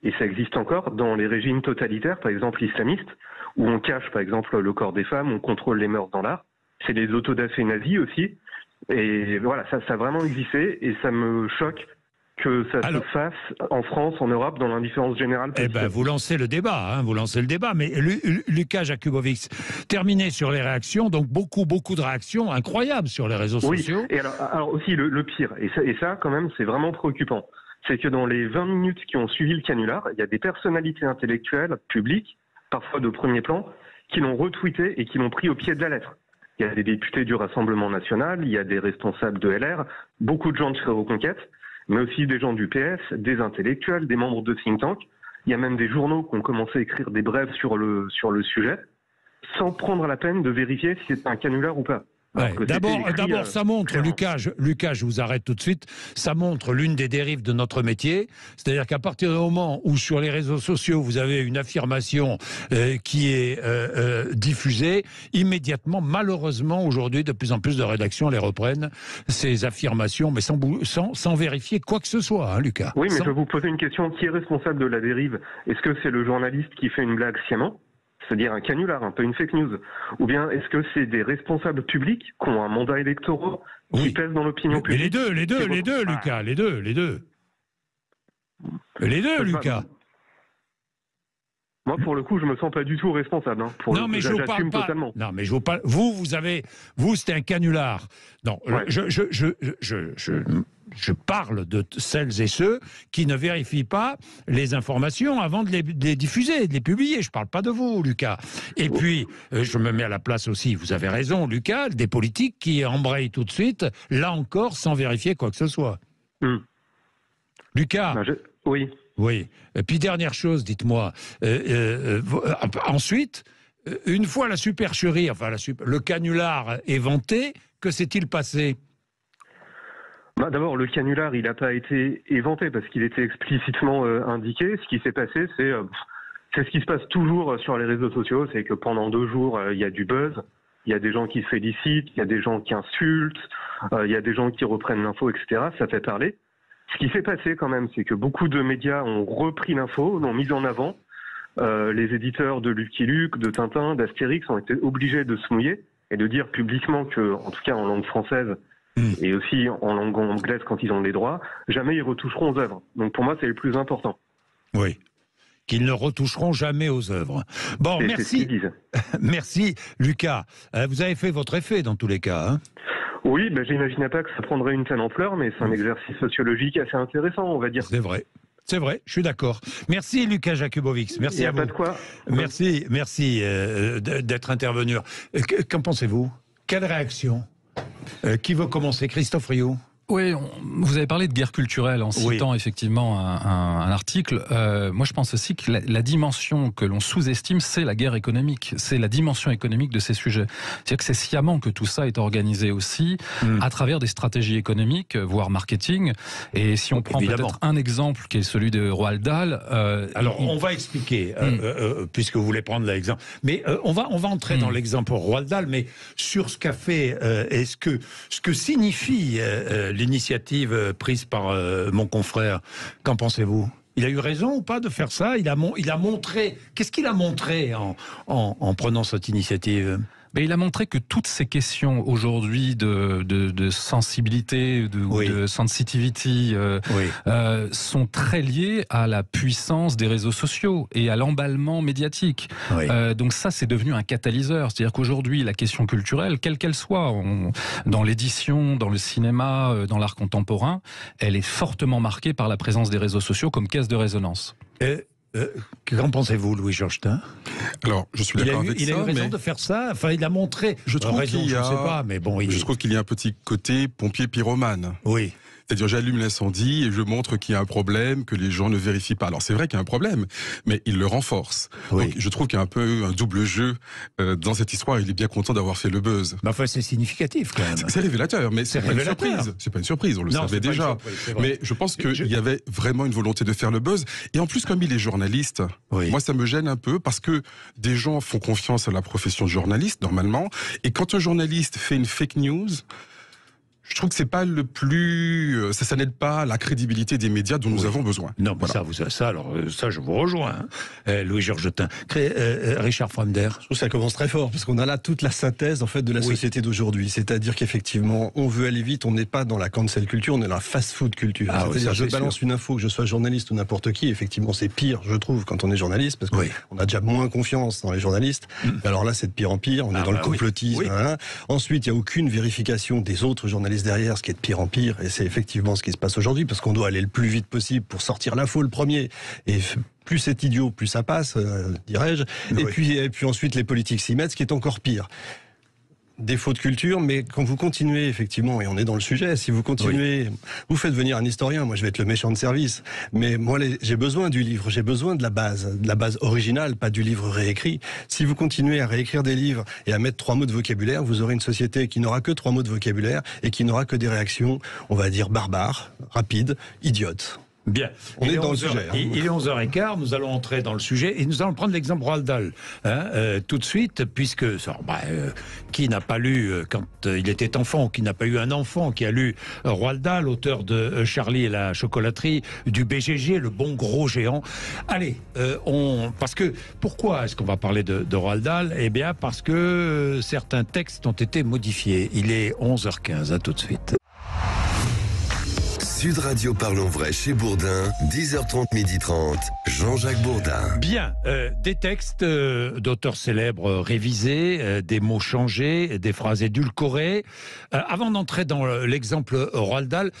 et ça existe encore dans les régimes totalitaires, par exemple islamistes, où on cache par exemple le corps des femmes, on contrôle les mœurs dans l'art. C'est les autodafés nazis aussi. Et voilà, ça a vraiment existé, et ça me choque que ça se fasse en France, en Europe, dans l'indifférence générale. Eh ben, vous lancez le débat, hein, vous lancez le débat. Mais Lucas Jakubowicz, terminé sur les réactions, donc beaucoup de réactions incroyables sur les réseaux sociaux. Et alors aussi le pire, et ça quand même c'est vraiment préoccupant, c'est que dans les 20 minutes qui ont suivi le canular, il y a des personnalités intellectuelles, publiques, parfois de premier plan, qui l'ont retweeté et qui l'ont pris au pied de la lettre. Il y a des députés du Rassemblement National, il y a des responsables de LR, beaucoup de gens de chez Reconquête, mais aussi des gens du PS, des intellectuels, des membres de think tank. Il y a même des journaux qui ont commencé à écrire des brèves sur le sujet, sans prendre la peine de vérifier si c'est un canular ou pas. Ouais. D'abord, ça montre, Lucas, je vous arrête tout de suite, ça montre l'une des dérives de notre métier, c'est-à-dire qu'à partir du moment où sur les réseaux sociaux vous avez une affirmation qui est diffusée, immédiatement, malheureusement, aujourd'hui, de plus en plus de rédactions les reprennent, ces affirmations, mais sans vérifier quoi que ce soit, hein, Lucas. Oui, mais je vais vous poser une question, qui est responsable de la dérive? Est-ce que c'est le journaliste qui fait une blague sciemment, c'est-à-dire un canular, un peu une fake news, ou bien est-ce que c'est des responsables publics qui ont un mandat électoral qui pèsent dans l'opinion publique? Mais les deux, Lucas, les deux, Lucas. Moi, pour le coup, je me sens pas du tout responsable. Hein. Mais je vous parle pas. Totalement. Non, mais je vous parle. Vous, c'était un canular. Non, ouais. Je parle de celles et ceux qui ne vérifient pas les informations avant de les diffuser, de les publier. Je ne parle pas de vous, Lucas. Et puis, je me mets à la place aussi, vous avez raison, Lucas, des politiques qui embrayent tout de suite, là encore, sans vérifier quoi que ce soit. Lucas. Oui. Oui. Et puis, dernière chose, dites-moi. Ensuite, une fois la supercherie, le canular éventé, que s'est-il passé ? D'abord, le canular, il n'a pas été éventé parce qu'il était explicitement indiqué. Ce qui s'est passé, c'est ce qui se passe toujours sur les réseaux sociaux, c'est que pendant 2 jours, il y a du buzz, il y a des gens qui se félicitent, il y a des gens qui insultent, il y a des gens qui reprennent l'info, etc. Ça fait parler. Ce qui s'est passé quand même, c'est que beaucoup de médias ont repris l'info, l'ont mise en avant. Les éditeurs de Lucky Luke, de Tintin, d'Astérix ont été obligés de se mouiller et de dire publiquement que, en tout cas en langue française, et aussi en langue anglaise quand ils ont les droits, jamais ils retoucheront aux œuvres. Donc pour moi, c'est le plus important. Oui, qu'ils ne retoucheront jamais aux œuvres. Bon, merci. Merci, Lucas. Vous avez fait votre effet dans tous les cas. Hein. Oui, j'imaginais pas que ça prendrait une telle ampleur, mais c'est un exercice sociologique assez intéressant, on va dire. C'est vrai, je suis d'accord. Merci Lucas Jakubowicz, merci à vous. Il n'y a pas de quoi. Merci d'être intervenu. Qu'en pensez-vous? Quelle réaction? Qui veut commencer? Christophe Rioux. Oui, vous avez parlé de guerre culturelle en citant effectivement un article. Moi, je pense aussi que la dimension que l'on sous-estime, c'est la guerre économique. C'est la dimension économique de ces sujets. C'est-à-dire que c'est sciemment que tout ça est organisé aussi à travers des stratégies économiques, voire marketing. Et si on prend peut-être un exemple qui est celui de Roald Dahl... Alors, on va expliquer, puisque vous voulez prendre l'exemple. Mais on va entrer dans l'exemple Roald Dahl, mais sur ce qu'a fait, ce que signifie... l'initiative prise par mon confrère, qu'en pensez-vous? Il a eu raison ou pas de faire ça? Il a montré... Qu'est-ce qu'il a montré en prenant cette initiative? Mais il a montré que toutes ces questions aujourd'hui de sensibilité, de sensitivity, sont très liées à la puissance des réseaux sociaux et à l'emballement médiatique. Donc ça, c'est devenu un catalyseur. C'est-à-dire qu'aujourd'hui, la question culturelle, quelle qu'elle soit, dans l'édition, dans le cinéma, dans l'art contemporain, elle est fortement marquée par la présence des réseaux sociaux comme caisse de résonance. Qu'en pensez-vous, Louis-Georges Tin? Alors, je suis d'accord avec ça. Il a eu raison de faire ça. Enfin, il a montré. Je trouve qu'il y a, je sais pas, mais bon. Je trouve qu'il y a un petit côté pompier pyromane. Oui. C'est-à-dire, j'allume l'incendie et je montre qu'il y a un problème, que les gens ne vérifient pas. Alors, c'est vrai qu'il y a un problème, mais il le renforce. Oui. Donc, je trouve qu'il y a un peu un double jeu dans cette histoire. Il est bien content d'avoir fait le buzz. Mais enfin, c'est significatif, quand même. C'est révélateur, mais c'est pas une surprise. C'est pas une surprise, on le savait déjà. Mais je pense qu'il y avait vraiment une volonté de faire le buzz. Et en plus, comme il est journaliste, moi, ça me gêne un peu parce que des gens font confiance à la profession de journaliste, normalement. Et quand un journaliste fait une fake news... je trouve que c'est pas le plus, ça n'aide pas la crédibilité des médias dont nous avons besoin. Non, mais ça, je vous rejoins, Louis Georgetin. Richard Fremder. Je trouve que ça commence très fort, parce qu'on a là toute la synthèse en fait de la société d'aujourd'hui. C'est-à-dire qu'effectivement, on veut aller vite, on n'est pas dans la cancel culture, on est dans la fast-food culture. C'est-à-dire, je balance une info, que je sois journaliste ou n'importe qui. Effectivement, c'est pire, je trouve, quand on est journaliste, parce qu'on a déjà moins confiance dans les journalistes. Alors là, c'est de pire en pire. On est dans le complotisme. Ensuite, il n'y a aucune vérification des autres journalistes derrière, ce qui est de pire en pire, et c'est effectivement ce qui se passe aujourd'hui, parce qu'on doit aller le plus vite possible pour sortir l'info le premier, et plus c'est idiot, plus ça passe, dirais-je, et puis ensuite les politiques s'y mettent, ce qui est encore pire. Défaut de culture, mais quand vous continuez, effectivement, et on est dans le sujet, si vous continuez, vous faites venir un historien, moi je vais être le méchant de service, mais moi j'ai besoin du livre, j'ai besoin de la base originale, pas du livre réécrit. Si vous continuez à réécrire des livres et à mettre 3 mots de vocabulaire, vous aurez une société qui n'aura que 3 mots de vocabulaire et qui n'aura que des réactions, on va dire, barbares, rapides, idiotes. Bien. On est dans le sujet. Il est 11h15, nous allons entrer dans le sujet et nous allons prendre l'exemple Roald Dahl tout de suite, puisque qui n'a pas lu quand il était enfant, qui n'a pas eu un enfant qui a lu Roald Dahl, auteur de Charlie et la chocolaterie, du BGG, le bon gros géant. Allez, parce que pourquoi est-ce qu'on va parler de Roald Dahl? Eh bien parce que certains textes ont été modifiés. Il est 11h15, à tout de suite. Sud Radio Parlons Vrai chez Bourdin, 10h30, 12h30, Jean-Jacques Bourdin. Bien, des textes d'auteurs célèbres révisés, des mots changés, des phrases édulcorées. Avant d'entrer dans l'exemple Roald Dahl,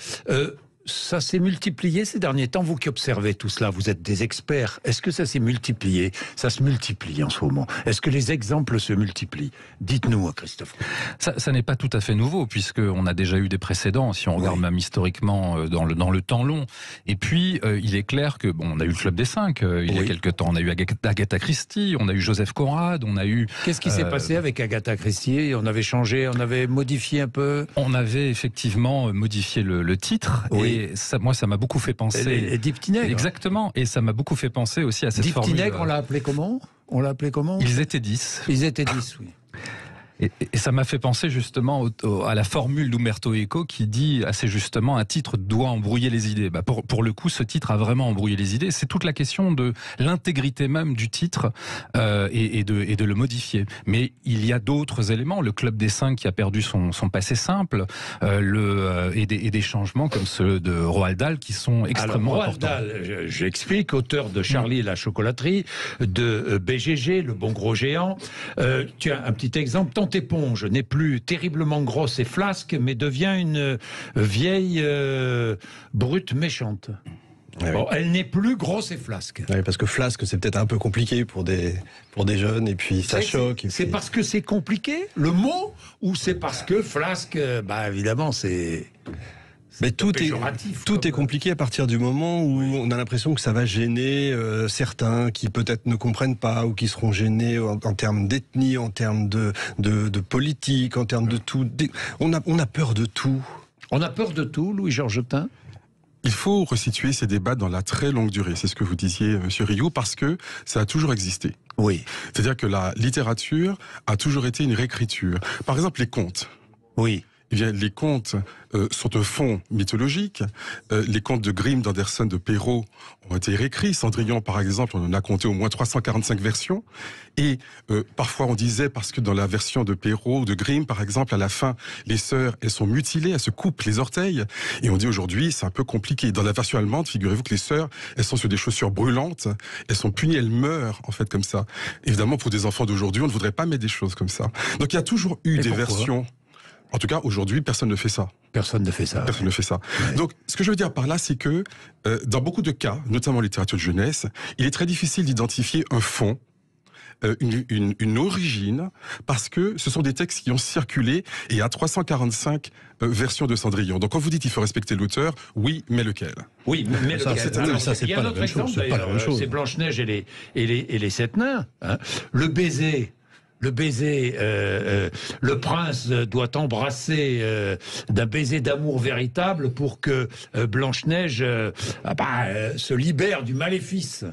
ça s'est multiplié ces derniers temps, vous qui observez tout cela, vous êtes des experts. Est-ce que ça s'est multiplié? Ça se multiplie en ce moment. Est-ce que les exemples se multiplient? Dites-nous, Christophe. Ça n'est pas tout à fait nouveau, puisqu'on a déjà eu des précédents, si on regarde même historiquement dans le temps long. Et puis, il est clair que, on a eu le Club des 5, il y a quelques temps, on a eu Agatha Christie, on a eu Joseph Conrad, on a eu... Qu'est-ce qui s'est passé avec Agatha Christie? On avait changé, on avait modifié un peu? On avait effectivement modifié le titre, et ça m'a beaucoup fait penser... Et Dix Petits Nègres. Exactement, et ça m'a beaucoup fait penser aussi à cette formule... Dix Petits Nègres, on l'a appelé comment? Ils étaient 10. Ils étaient 10, oui. Et ça m'a fait penser justement à la formule d'Umberto Eco qui dit assez justement un titre doit embrouiller les idées. Pour le coup, ce titre a vraiment embrouillé les idées. C'est toute la question de l'intégrité même du titre et de le modifier. Mais il y a d'autres éléments. Le Club des 5 qui a perdu son passé simple et des changements comme ceux de Roald Dahl qui sont extrêmement importants. Roald Dahl, j'explique, auteur de Charlie et la chocolaterie, de BGG, le bon gros géant. Tu as un petit exemple. Ton éponge n'est plus terriblement grosse et flasque, mais devient une vieille brute méchante. Elle n'est plus grosse et flasque. Oui, parce que flasque, c'est peut-être un peu compliqué pour des jeunes, et puis ça choque. C'est parce que c'est compliqué, le mot, ou c'est parce que flasque, évidemment, c'est... Mais tout est compliqué à partir du moment où on a l'impression que ça va gêner certains qui peut-être ne comprennent pas ou qui seront gênés en termes d'ethnie, en termes de politique, en termes de tout. On a peur de tout. On a peur de tout, Louis Georgetin? Il faut resituer ces débats dans la très longue durée. C'est ce que vous disiez, Monsieur Rioux, parce que ça a toujours existé. Oui. C'est-à-dire que la littérature a toujours été une réécriture. Par exemple, les contes. Oui. Eh bien, les contes sont un fond mythologique. Les contes de Grimm, d'Anderson, de Perrault ont été réécrits. Cendrillon, par exemple, on en a compté au moins 345 versions. Et parfois, on disait, parce que dans la version de Perrault ou de Grimm, par exemple, à la fin, les sœurs, elles sont mutilées, elles se coupent les orteils. Et on dit aujourd'hui, c'est un peu compliqué. Dans la version allemande, figurez-vous que les sœurs, elles sont sur des chaussures brûlantes. Elles sont punies, elles meurent, en fait, comme ça. Évidemment, pour des enfants d'aujourd'hui, on ne voudrait pas mettre des choses comme ça. Donc, il y a toujours eu des versions... En tout cas, aujourd'hui, personne ne fait ça. Personne ne fait ça. Personne ne fait ça. Ouais. Donc, ce que je veux dire par là, c'est que dans beaucoup de cas, notamment en littérature de jeunesse, il est très difficile d'identifier un fond, une origine, parce que ce sont des textes qui ont circulé et il y a 345 versions de Cendrillon. Donc, quand vous dites qu'il faut respecter l'auteur, oui, mais lequel? Oui, mais lequel? Il y a un autre exemple, c'est Blanche-Neige et les 7 nains. Hein. Le baiser, le prince doit embrasser d'un baiser d'amour véritable pour que Blanche-Neige se libère du maléfice.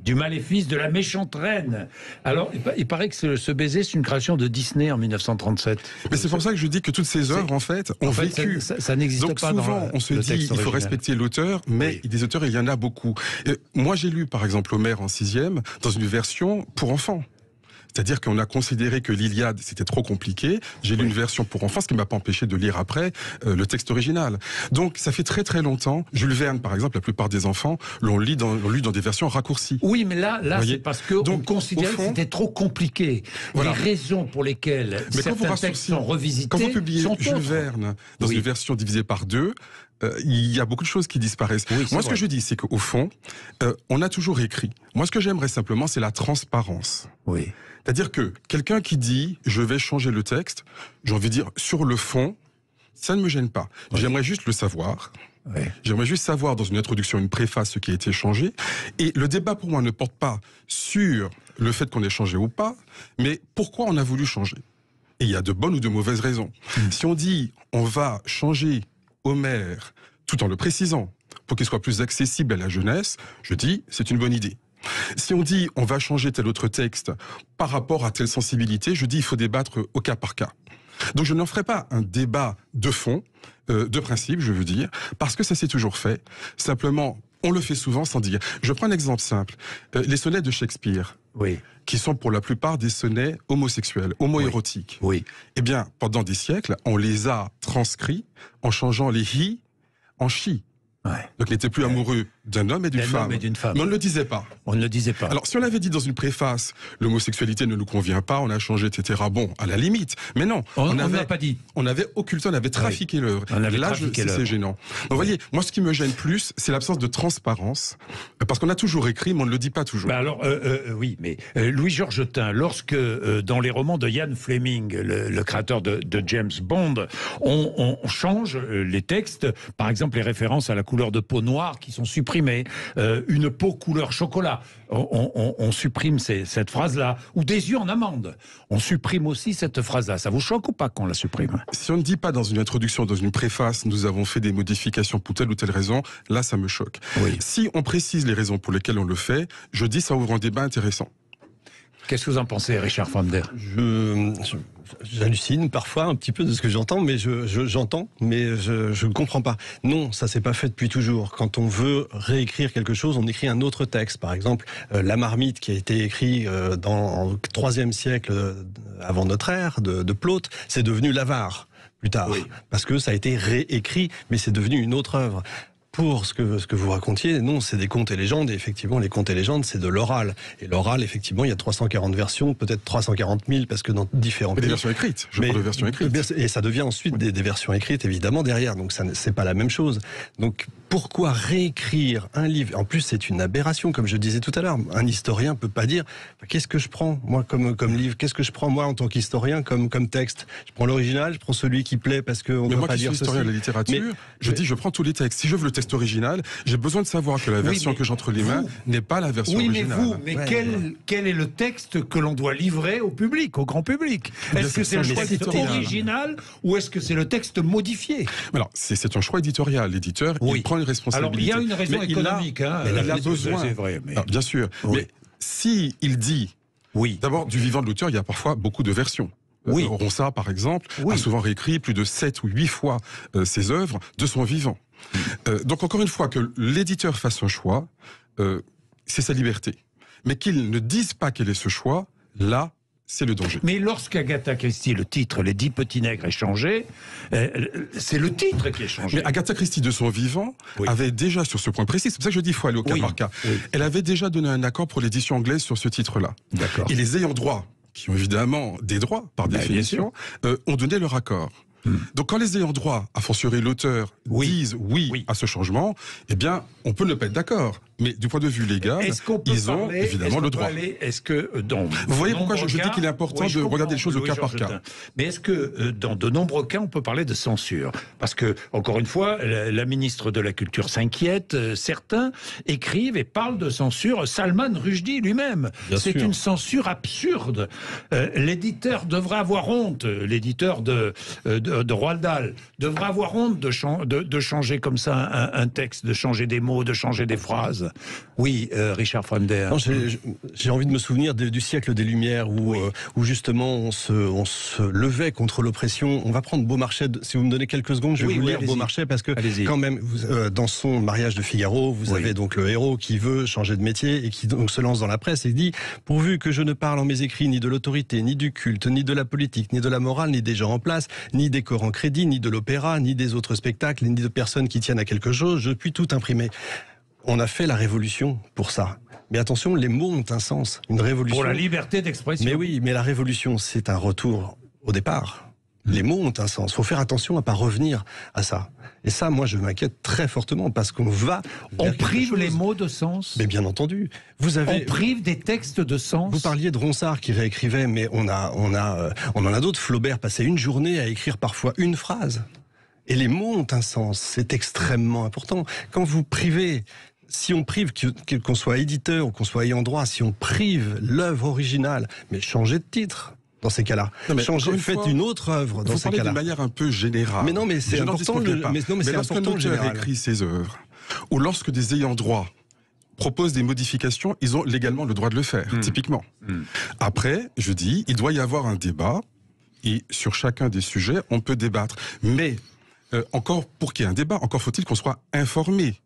du maléfice de la méchante reine. Alors, il paraît que ce baiser, c'est une création de Disney en 1937. Mais c'est pour ça que je dis que toutes ces œuvres, en fait, ont vécu. Ça n'existe pas. Donc souvent, on se dit, il faut respecter l'auteur, mais des auteurs, il y en a beaucoup. Moi, j'ai lu, par exemple, Homère en 6e, dans une version pour enfants. C'est-à-dire qu'on a considéré que l'Iliade, c'était trop compliqué. J'ai lu une version pour enfants, ce qui ne m'a pas empêché de lire après le texte original. Donc, ça fait très très longtemps. Jules Verne, par exemple, la plupart des enfants l'ont lu dans des versions raccourcies. Oui, mais là c'est parce qu'on considérait que c'était trop compliqué. Voilà. Les raisons pour lesquelles certains textes sont revisités. Quand vous publiez Jules Verne dans une version divisée par 2, il y a beaucoup de choses qui disparaissent. Oui, moi, ce que je dis, c'est qu'au fond, on a toujours écrit. Moi, ce que j'aimerais simplement, c'est la transparence. Oui. C'est-à-dire que quelqu'un qui dit « je vais changer le texte », j'ai envie de dire, sur le fond, ça ne me gêne pas. Oui. J'aimerais juste le savoir. Oui. J'aimerais juste savoir dans une introduction, une préface, ce qui a été changé. Et le débat, pour moi, ne porte pas sur le fait qu'on ait changé ou pas, mais pourquoi on a voulu changer. Et il y a de bonnes ou de mauvaises raisons. Si on dit « on va changer Homère », tout en le précisant, pour qu'il soit plus accessible à la jeunesse, je dis « c'est une bonne idée ». Si on dit on va changer tel autre texte par rapport à telle sensibilité, je dis il faut débattre au cas par cas. Donc je n'en ferai pas un débat de fond, de principe, je veux dire, parce que ça s'est toujours fait. Simplement, on le fait souvent sans dire. Je prends un exemple simple. Les sonnets de Shakespeare, qui sont pour la plupart des sonnets homosexuels, homo-érotiques. Eh bien, pendant des siècles, on les a transcrits en changeant les hi en she. Donc il n'était plus amoureux d'un homme et d'une femme. Mais on ne le disait pas. On ne le disait pas. Alors si on avait dit dans une préface, l'homosexualité ne nous convient pas, on a changé, etc. Bon, à la limite. Mais non. On n'avait pas dit. On avait occulté, on avait trafiqué l'œuvre. Là, c'est gênant. Donc, vous voyez, moi ce qui me gêne plus, c'est l'absence de transparence. Parce qu'on a toujours écrit, mais on ne le dit pas toujours. Bah alors, oui, mais Louis-Georges Tin, lorsque dans les romans de Ian Fleming, le créateur de James Bond, on change les textes, par exemple les références à la couleur de peau noire qui sont supprimées, une peau couleur chocolat, on supprime cette phrase-là, ou des yeux en amande, on supprime aussi cette phrase-là. Ça vous choque ou pas qu'on la supprime? Si on ne dit pas dans une introduction, dans une préface, nous avons fait des modifications pour telle ou telle raison, là ça me choque. Si on précise les raisons pour lesquelles on le fait, je dis ça ouvre un débat intéressant. Qu'est-ce que vous en pensez, Richard Fremder? J'hallucine parfois un petit peu de ce que j'entends, mais j'entends, mais je ne comprends pas. Non, ça s'est pas fait depuis toujours. Quand on veut réécrire quelque chose, on écrit un autre texte. Par exemple, La Marmite, qui a été écrit dans le 3e siècle avant notre ère, de Plaute, c'est devenu l'Avare plus tard, parce que ça a été réécrit, mais c'est devenu une autre œuvre. Pour ce que vous racontiez, non, c'est des contes et légendes, et effectivement, les contes et légendes, c'est de l'oral. Et l'oral, effectivement, il y a 340 versions, peut-être 340 000, parce que dans différents pays... des versions écrites, je parle de versions écrites. Et ça devient ensuite des versions écrites, évidemment, derrière, donc c'est pas la même chose. Donc, pourquoi réécrire un livre? En plus, c'est une aberration, comme je disais tout à l'heure. Un historien peut pas dire, qu'est-ce que je prends, moi, comme livre? Qu'est-ce que je prends, moi, en tant qu'historien, comme texte? Je prends l'original, je prends celui qui plaît, parce qu'on ne peut pas dire ceci. Mais moi, qui suis historien de la littérature, je dis, je prends tous les textes. Si je veux le texte original, j'ai besoin de savoir que la version que j'ai entre les mains n'est pas la version originale. Mais quel est le texte que l'on doit livrer au public, au grand public? Est-ce que c'est le texte original ou est-ce que c'est le texte modifié? Alors, c'est un choix éditorial. L'éditeur, il prend une responsabilité. Alors, il y a une raison économique. Il a besoin. C'est vrai. Alors, bien sûr. Mais s'il dit, d'abord, du vivant de l'auteur, il y a parfois beaucoup de versions. Ronsard, par exemple, a souvent réécrit plus de 7 ou 8 fois ses œuvres de son vivant. Donc encore une fois, que l'éditeur fasse un choix, c'est sa liberté. Mais qu'il ne dise pas quel est ce choix, là, c'est le danger. Mais lorsqu'Agatha Christie, le titre, Les 10 petits nègres est changé, c'est le titre qui est changé. Mais Agatha Christie, de son vivant, avait déjà, sur ce point précis, c'est pour ça que je dis qu'il faut aller au cas par cas, elle avait déjà donné un accord pour l'édition anglaise sur ce titre-là. Et les ayants droit, qui ont évidemment des droits, par définition, ont donné leur accord. Donc quand les ayants droit, a fortiori l'auteur, disent oui à ce changement, eh bien, on peut ne pas être d'accord. Mais du point de vue légal, ils ont évidemment le droit. Vous voyez pourquoi je dis qu'il est important de regarder les choses au cas par cas. Mais est-ce que dans de nombreux cas, on peut parler de censure? Parce que, encore une fois, la ministre de la Culture s'inquiète, certains écrivent et parlent de censure. Salman Rushdie lui-même, c'est une censure absurde. L'éditeur devrait avoir honte, l'éditeur de Roald Dahl devrait avoir honte de changer comme ça un texte, de changer des mots, de changer des phrases. phrase. Oui, Richard Fremder. J'ai envie de me souvenir du siècle des Lumières où justement on se levait contre l'oppression. On va prendre Beaumarchais. Si vous me donnez quelques secondes, je vais vous lire Beaumarchais parce que quand même, dans son Mariage de Figaro, vous avez donc le héros qui veut changer de métier et qui donc se lance dans la presse et dit « Pourvu que je ne parle en mes écrits ni de l'autorité, ni du culte, ni de la politique, ni de la morale, ni des gens en place, ni des corps en crédit, ni de l'opéra, ni des autres spectacles, ni de personnes qui tiennent à quelque chose, je puis tout imprimer. » On a fait la révolution pour ça. Mais attention, les mots ont un sens. Une révolution. Pour la liberté d'expression. Mais oui, mais la révolution, c'est un retour au départ. Les mots ont un sens. Il faut faire attention à ne pas revenir à ça. Et ça, moi, je m'inquiète très fortement parce qu'on va... On prive les mots de sens. Mais bien entendu. On prive des textes de sens. Vous parliez de Ronsard qui réécrivait, mais on en a d'autres. Flaubert passait une journée à écrire parfois une phrase. Et les mots ont un sens. C'est extrêmement important. Quand vous privez... Si on prive, qu'on soit éditeur ou qu'on soit ayant droit, si on prive l'œuvre originale, mais changez de titre dans ces cas-là. Faites une autre œuvre dans ces cas-là. Vous parlez d'une manière un peu générale. Mais non, mais c'est important. Mais lorsqu'un auteur écrit ses œuvres, ou lorsque des ayants droit proposent des modifications, ils ont légalement le droit de le faire, typiquement. Après, je dis, il doit y avoir un débat, et sur chacun des sujets, on peut débattre. Mais, encore pour qu'il y ait un débat, encore faut-il qu'on soit informé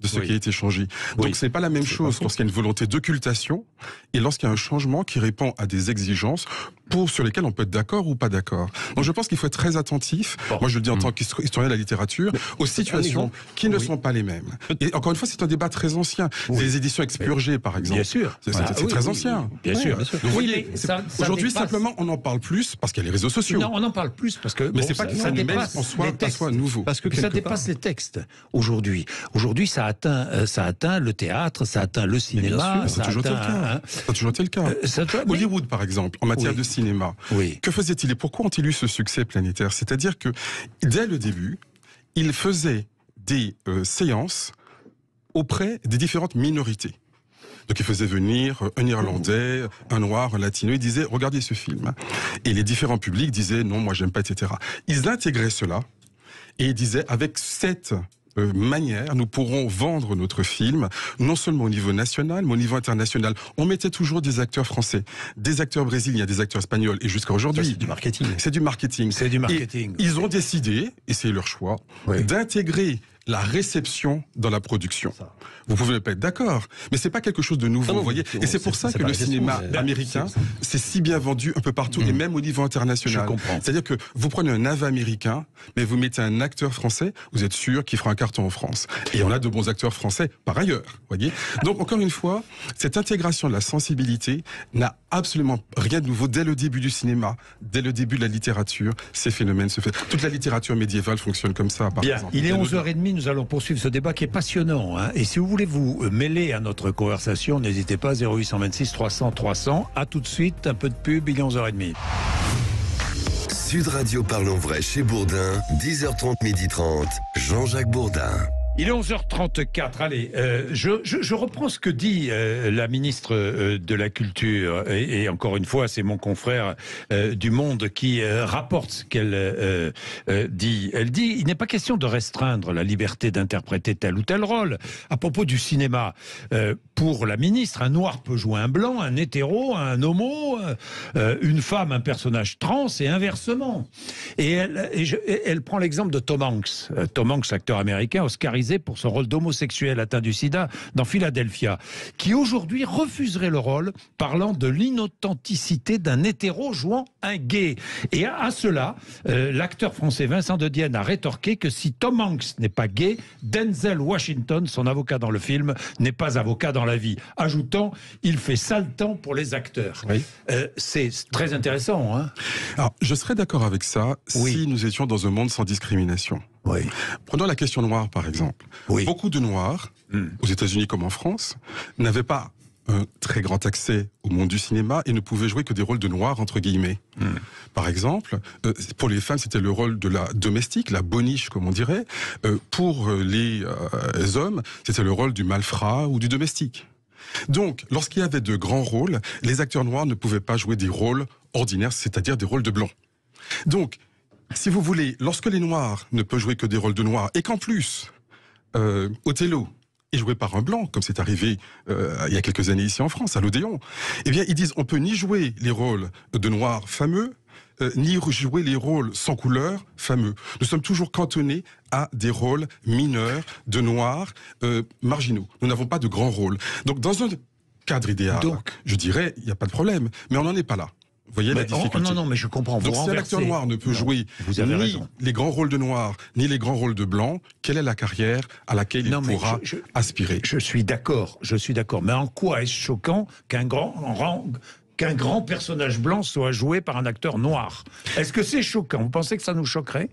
de ce qui a été changé. Donc c'est pas la même chose lorsqu'il y a une volonté d'occultation et lorsqu'il y a un changement qui répond à des exigences sur lesquelles on peut être d'accord ou pas d'accord. Donc je pense qu'il faut être très attentif, moi je le dis en tant qu'historien de la littérature, aux situations qui ne sont pas les mêmes. Et encore une fois, c'est un débat très ancien. Les éditions expurgées, par exemple. Bien sûr. C'est très ancien. Bien sûr. Donc, vous voyez, aujourd'hui simplement on en parle plus parce qu'il y a les réseaux sociaux. Non, on en parle plus parce que... Mais c'est pas ça dépasse en soi nouveau. Parce que ça dépasse les textes aujourd'hui. Aujourd'hui, ça atteint le théâtre, ça atteint le cinéma. Ça a toujours été le cas. Hollywood, par exemple, en matière de cinéma. Que faisait-il et pourquoi ont-ils eu ce succès planétaire? C'est-à-dire que, dès le début, ils faisaient des séances auprès des différentes minorités. Donc ils faisaient venir un Irlandais, un Noir, un Latino, ils disaient « Regardez ce film ». Et les différents publics disaient « Non, moi j'aime pas, etc. » Ils intégraient cela et ils disaient « Avec cette... manière, nous pourrons vendre notre film, non seulement au niveau national, mais au niveau international. On mettait toujours des acteurs français, des acteurs brésiliens, des acteurs espagnols, et jusqu'à aujourd'hui... C'est du marketing. C'est du marketing. C'est du marketing. Et ils ont décidé, et c'est leur choix, d'intégrer la réception dans la production. Vous pouvez ne pas être d'accord, mais c'est pas quelque chose de nouveau, vous voyez. Et c'est pour ça que le cinéma américain c'est si bien vendu un peu partout, et même au niveau international. C'est-à-dire que vous prenez un AVA américain, mais vous mettez un acteur français, vous êtes sûr qu'il fera un carton en France. Et on a de bons acteurs français par ailleurs, voyez. Donc encore une fois, cette intégration de la sensibilité n'a absolument rien de nouveau. Dès le début du cinéma, dès le début de la littérature, ces phénomènes se font. Toute la littérature médiévale fonctionne comme ça, par exemple. Il est 11h30, nous allons poursuivre ce débat qui est passionnant. Et si vous voulez vous mêler à notre conversation, n'hésitez pas, 0826 300 300. À tout de suite, un peu de pub, il est 11h30. Sud Radio Parlons Vrai chez Bourdin, 10h30, 12h30, Jean-Jacques Bourdin. Il est 11h34. Allez, je reprends ce que dit la ministre de la Culture. Et encore une fois, c'est mon confrère du Monde qui rapporte ce qu'elle dit. Elle dit, il n'est pas question de restreindre la liberté d'interpréter tel ou tel rôle. À propos du cinéma, pour la ministre, un noir peut jouer un blanc, un hétéro, un homo, une femme, un personnage trans et inversement. Et elle prend l'exemple de Tom Hanks. Tom Hanks, acteur américain, oscarisé pour son rôle d'homosexuel atteint du sida dans Philadelphia, qui aujourd'hui refuserait le rôle, parlant de l'inauthenticité d'un hétéro jouant un gay. Et à cela, l'acteur français Vincent de Dienne a rétorqué que si Tom Hanks n'est pas gay, Denzel Washington, son avocat dans le film, n'est pas avocat dans la vie. Ajoutant, il fait sale temps pour les acteurs. C'est très intéressant. Hein. Alors, je serais d'accord avec ça si nous étions dans un monde sans discrimination. Prenons la question noire, par exemple. Beaucoup de Noirs, aux États-Unis comme en France, n'avaient pas un très grand accès au monde du cinéma et ne pouvaient jouer que des rôles de noirs, entre guillemets. Par exemple, pour les femmes, c'était le rôle de la domestique, la boniche, comme on dirait. Pour les hommes, c'était le rôle du malfrat ou du domestique. Donc, lorsqu'il y avait de grands rôles, les acteurs noirs ne pouvaient pas jouer des rôles ordinaires, c'est-à-dire des rôles de blancs. Donc, si vous voulez, lorsque les Noirs ne peuvent jouer que des rôles de Noirs, et qu'en plus, Othello est joué par un blanc, comme c'est arrivé il y a quelques années ici en France, à l'Odéon, eh bien ils disent on peut ni jouer les rôles de noirs fameux, ni jouer les rôles sans couleur fameux. Nous sommes toujours cantonnés à des rôles mineurs, de noirs, marginaux. Nous n'avons pas de grands rôles. Donc dans un cadre idéal, je dirais, il n'y a pas de problème, mais on n'en est pas là. Vous voyez la difficulté. Non, mais je comprends. Donc si un acteur noir ne peut jouer ni les grands rôles de noirs, ni les grands rôles de blancs, quelle est la carrière à laquelle il pourra aspirer? Je suis d'accord. Mais en quoi est-ce choquant qu'un grand personnage blanc soit joué par un acteur noir? Est-ce que c'est choquant? Vous pensez que ça nous choquerait?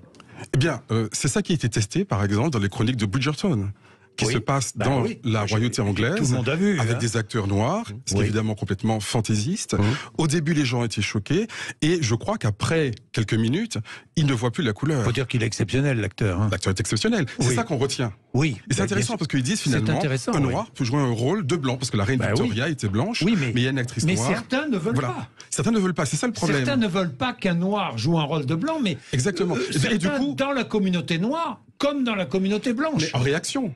Eh bien, c'est ça qui a été testé, par exemple, dans les chroniques de Bridgerton, qui se passe dans la royauté anglaise, tout le monde a vu, avec des acteurs noirs, ce qui est évidemment complètement fantaisiste. Au début, les gens étaient choqués, et je crois qu'après quelques minutes, ils ne voient plus la couleur. Il faut dire qu'il est exceptionnel, l'acteur. L'acteur est exceptionnel. C'est ça qu'on retient. Oui. Et c'est intéressant parce qu'ils disent finalement un noir peut jouer un rôle de blanc, parce que la reine Victoria était blanche, mais il y a une actrice noire. Mais certains ne veulent pas. Certains ne veulent pas, c'est ça le problème. Certains ne veulent pas qu'un noir joue un rôle de blanc, mais exactement. Et du coup, dans la communauté noire, comme dans la communauté blanche. Mais en réaction.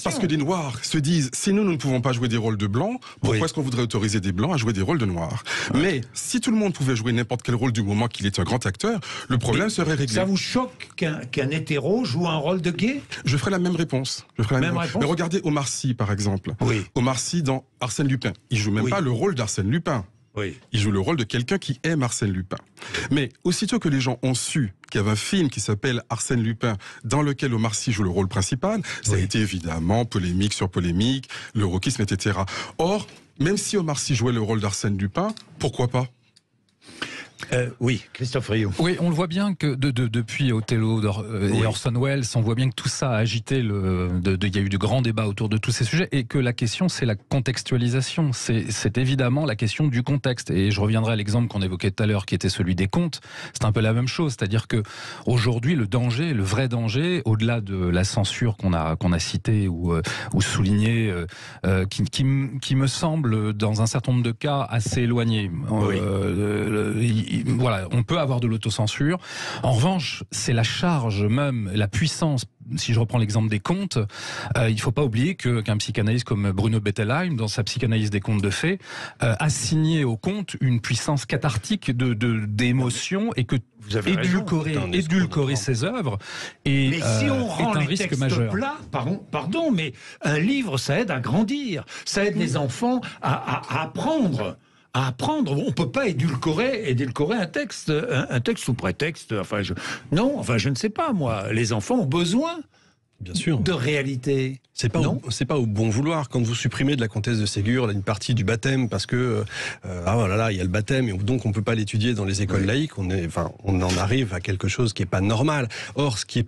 Parce que des noirs se disent, si nous ne pouvons pas jouer des rôles de blancs, pourquoi est-ce qu'on voudrait autoriser des blancs à jouer des rôles de noirs? Mais si tout le monde pouvait jouer n'importe quel rôle du moment qu'il est un grand acteur, le problème serait réglé. Ça vous choque qu'un hétéro joue un rôle de gay? Je ferai la même réponse. Mais regardez Omar Sy, par exemple. Omar Sy dans Arsène Lupin. Il joue même pas le rôle d'Arsène Lupin. Il joue le rôle de quelqu'un qui aime Arsène Lupin. Mais aussitôt que les gens ont su qu'il y avait un film qui s'appelle Arsène Lupin, dans lequel Omar Sy joue le rôle principal, ça a été évidemment polémique sur polémique, le wokisme, etc. Or, même si Omar Sy jouait le rôle d'Arsène Lupin, pourquoi pas? Oui, Christophe Rioux. Oui, on le voit bien que depuis Othello et Orson Welles, on voit bien que tout ça a agité il y a eu de grands débats autour de tous ces sujets et que la question, c'est la contextualisation. C'est évidemment la question du contexte. Et je reviendrai à l'exemple qu'on évoquait tout à l'heure, qui était celui des contes. C'est un peu la même chose. C'est-à-dire que aujourd'hui, le vrai danger, au-delà de la censure qu'on a citée ou soulignée, qui me semble, dans un certain nombre de cas, assez éloigné. Voilà, on peut avoir de l'autocensure. En revanche, c'est la charge même, la puissance. Si je reprends l'exemple des contes, il ne faut pas oublier qu'un psychanalyste comme Bruno Bettelheim, dans sa psychanalyse des contes de fées, assigné aux contes une puissance cathartique d'émotion et que édulcorer ses œuvres est un risque majeur. Pardon, mais un livre, ça aide à grandir, ça aide les enfants à apprendre. On ne peut pas édulcorer un texte sous prétexte. Je ne sais pas, moi. Les enfants ont besoin Bien sûr. De réalité. C'est pas au bon vouloir. Quand vous supprimez de la comtesse de Ségur une partie du baptême parce que il y a le baptême et donc on peut pas l'étudier dans les écoles laïques. On en arrive à quelque chose qui est pas normal. Or, ce qui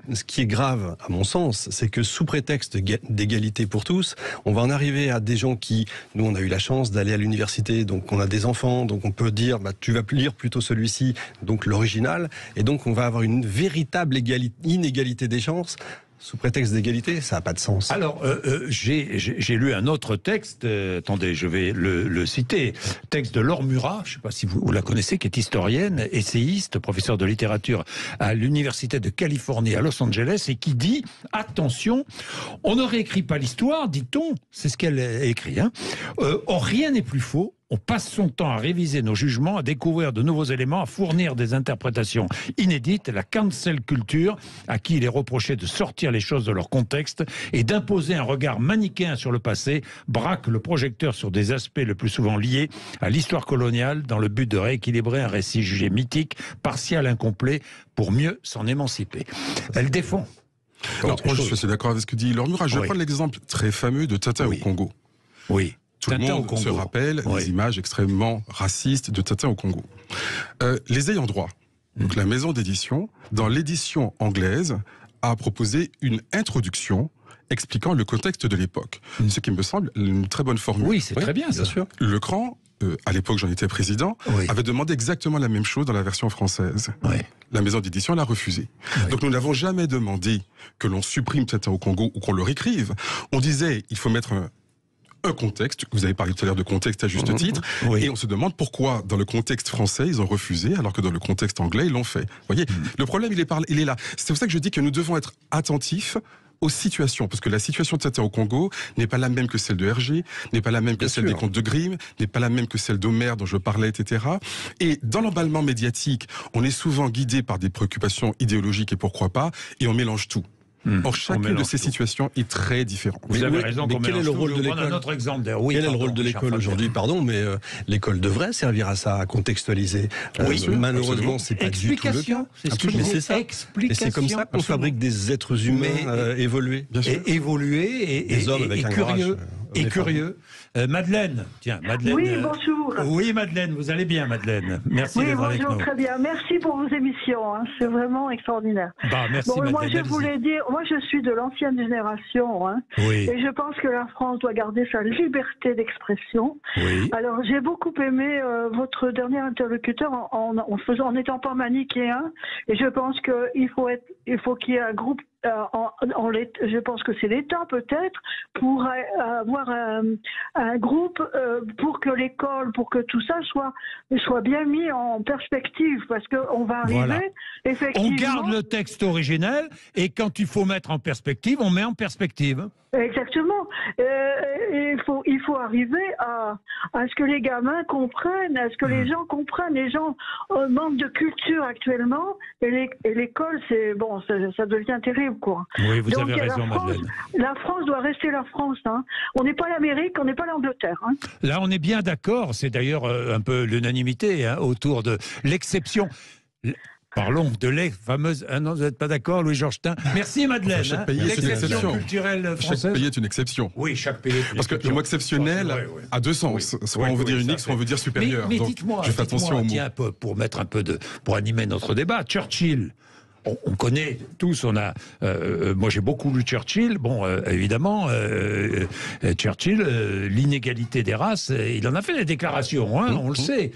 est grave, à mon sens, c'est que sous prétexte d'égalité pour tous, on va en arriver à des gens qui, nous, on a eu la chance d'aller à l'université, donc on a des enfants, donc on peut dire, tu vas lire plutôt celui-ci, donc l'original, et donc on va avoir une véritable inégalité des chances. Sous prétexte d'égalité, ça n'a pas de sens. Alors, j'ai lu un autre texte, attendez, je vais le citer, texte de Laure Murat, je ne sais pas si vous la connaissez, qui est historienne, essayiste, professeure de littérature à l'Université de Californie à Los Angeles, et qui dit, attention, on ne réécrit pas l'histoire, dit-on, c'est ce qu'elle a écrit, or rien n'est plus faux. On passe son temps à réviser nos jugements, à découvrir de nouveaux éléments, à fournir des interprétations inédites. La cancel culture, à qui il est reproché de sortir les choses de leur contexte et d'imposer un regard manichéen sur le passé, braque le projecteur sur des aspects le plus souvent liés à l'histoire coloniale dans le but de rééquilibrer un récit jugé mythique, partial, incomplet, pour mieux s'en émanciper. Elle défend. Alors, moi, je suis d'accord avec ce que dit Laure Murat. Je vais prendre l'exemple très fameux de Tintin au Congo. Oui. Tout le monde se rappelle des images extrêmement racistes de Tintin au Congo. Les ayants droit, donc la maison d'édition, dans l'édition anglaise, a proposé une introduction expliquant le contexte de l'époque. Ce qui me semble une très bonne formule. Oui, c'est très bien, ça. Bien sûr. Lecran, à l'époque j'en étais président, avait demandé exactement la même chose dans la version française. La maison d'édition l'a refusé. Donc nous n'avons jamais demandé que l'on supprime Tintin au Congo ou qu'on le réécrive. On disait, il faut mettre un contexte, vous avez parlé tout à l'heure de contexte à juste titre, et on se demande pourquoi dans le contexte français ils ont refusé alors que dans le contexte anglais ils l'ont fait. Vous voyez, le problème il est là. C'est pour ça que je dis que nous devons être attentifs aux situations, parce que la situation de Tata au Congo n'est pas la même que celle de Hergé, n'est pas la même que celle des contes de Grimm, n'est pas la même que celle d'Homère dont je parlais, etc. Et dans l'emballement médiatique, on est souvent guidé par des préoccupations idéologiques et pourquoi pas, et on mélange tout. Or, chacune de ces situations est très différente. Vous avez raison. Mais quel est le rôle de l'école? Un autre exemple. Quel est le rôle de l'école aujourd'hui? Pardon, mais l'école devrait servir à ça, à contextualiser. Malheureusement, c'est pas du tout le cas. C'est ça. Et c'est comme ça qu'on fabrique des êtres humains évolués. Évolués et hommes avec curieux. Et curieux. Madeleine, tiens, Madeleine. Oui, bonjour. Oui, Madeleine, vous allez bien, Madeleine. Merci d'être avec nous. Oui, bonjour, très bien. Merci pour vos émissions. Hein. C'est vraiment extraordinaire. Merci, Madeleine. Moi, je voulais dire, moi, je suis de l'ancienne génération. Hein, et je pense que la France doit garder sa liberté d'expression. Alors, j'ai beaucoup aimé votre dernier interlocuteur en n'étant pas manichéen. Et je pense qu'il faut qu'il y ait un groupe. Je pense que c'est l'État peut-être pour avoir un groupe pour que l'école, pour que tout ça soit bien mis en perspective, parce qu'on va arriver effectivement. On garde le texte originel et quand il faut mettre en perspective, on met en perspective. Exactement. Il faut arriver à ce que les gamins comprennent, à ce que les gens comprennent. Les gens manquent de culture actuellement et l'école, ça devient terrible, quoi. Oui, vous avez raison, Madeleine. La France doit rester la France. Hein. On n'est pas l'Amérique, on n'est pas l'Angleterre. Hein. Là, on est bien d'accord. C'est d'ailleurs un peu l'unanimité autour de l'exception. Parlons de les fameuses... Ah non, vous n'êtes pas d'accord, Louis-Georges Tin? Merci, Madeleine. Chaque pays est une exception. Culturelle française. Chaque pays est une exception. Oui, chaque pays est une exception. Parce que le mot exceptionnel a deux sens. Soit on veut dire unique, soit on veut dire supérieur. Mais dites-moi, je fais attention aux mots. Tiens, pour mettre un peu pour animer notre débat, Churchill. On connaît tous, moi j'ai beaucoup lu Churchill, évidemment, Churchill, l'inégalité des races, il en a fait des déclarations, on le sait.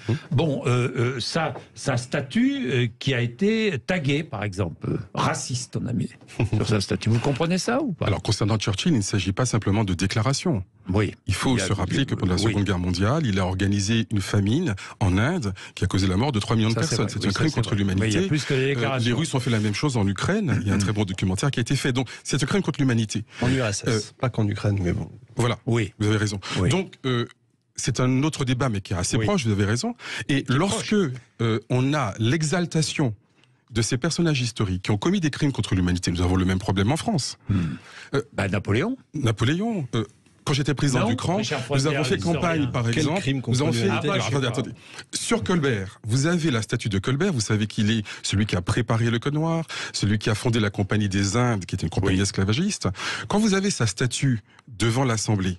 Sa statue qui a été taguée, par exemple, raciste, on a mis sur sa statue. Vous comprenez ça ou pas? Alors concernant Churchill, il ne s'agit pas simplement de déclarations. Oui. Il faut se rappeler que pendant la Seconde Guerre mondiale, il a organisé une famine en Inde qui a causé la mort de 3 millions de personnes. C'est un crime contre l'humanité. Il y a plus que les déclarations. Les Russes ont fait la même chose en Ukraine. Il y a un très bon documentaire qui a été fait. Donc, c'est un crime contre l'humanité. En URSS, pas qu'en Ukraine, mais bon. Voilà. Oui. Vous avez raison. Oui. Donc, c'est un autre débat, mais qui est assez proche. Vous avez raison. Et lorsque on a l'exaltation de ces personnages historiques qui ont commis des crimes contre l'humanité, nous avons le même problème en France. Napoléon. Quand j'étais président du CRAN, nous avons fait campagne, par exemple. Nous avons fait. Attendez. Sur Colbert, vous avez la statue de Colbert. Vous savez qu'il est celui qui a préparé le Code Noir, celui qui a fondé la Compagnie des Indes, qui était une compagnie esclavagiste. Quand vous avez sa statue devant l'Assemblée,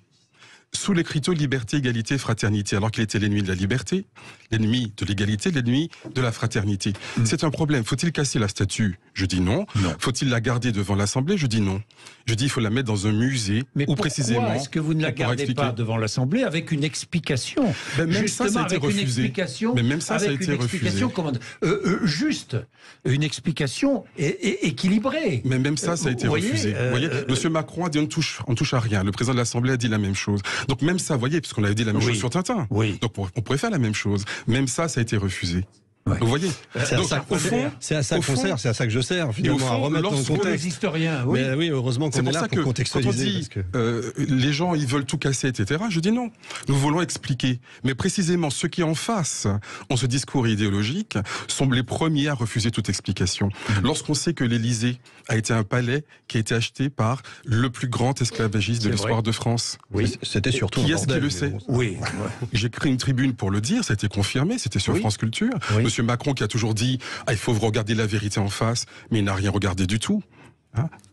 sous l'écriteau liberté, égalité, fraternité, alors qu'il était l'ennemi de la liberté, l'ennemi de l'égalité, l'ennemi de la fraternité. C'est un problème. Faut-il casser la statue? Je dis non. Faut-il la garder devant l'Assemblée? Je dis non. Je dis il faut la mettre dans un musée. Mais précisément. Pourquoi est-ce que vous ne la gardez pas devant l'Assemblée avec une explication? Même ça a été refusé. Mais même ça a été refusé. Juste une explication équilibrée. Mais même ça a été refusé. Vous voyez, Monsieur Macron a dit on touche à rien. Le président de l'Assemblée a dit la même chose. Donc même ça, vous voyez, puisqu'on avait dit la même chose sur Tintin. Donc on pourrait faire la même chose. Même ça a été refusé. Vous voyez, c'est à ça qu'on sert, c'est à ça que je sers, finalement, à remettre dans le contexte. Les historiens, Mais oui, heureusement qu'on est là pour contextualiser. Quand on dit les gens, ils veulent tout casser, etc., je dis non. Nous voulons expliquer. Mais précisément, ceux qui en face ont ce discours idéologique sont les premiers à refuser toute explication. Lorsqu'on sait que l'Élysée a été un palais qui a été acheté par le plus grand esclavagiste de l'histoire de France. Oui, c'était surtout Qui est-ce qui le sait? Oui. J'ai créé une tribune pour le dire, ça a été confirmé, c'était sur France Culture. Monsieur Macron qui a toujours dit il faut regarder la vérité en face, mais il n'a rien regardé du tout.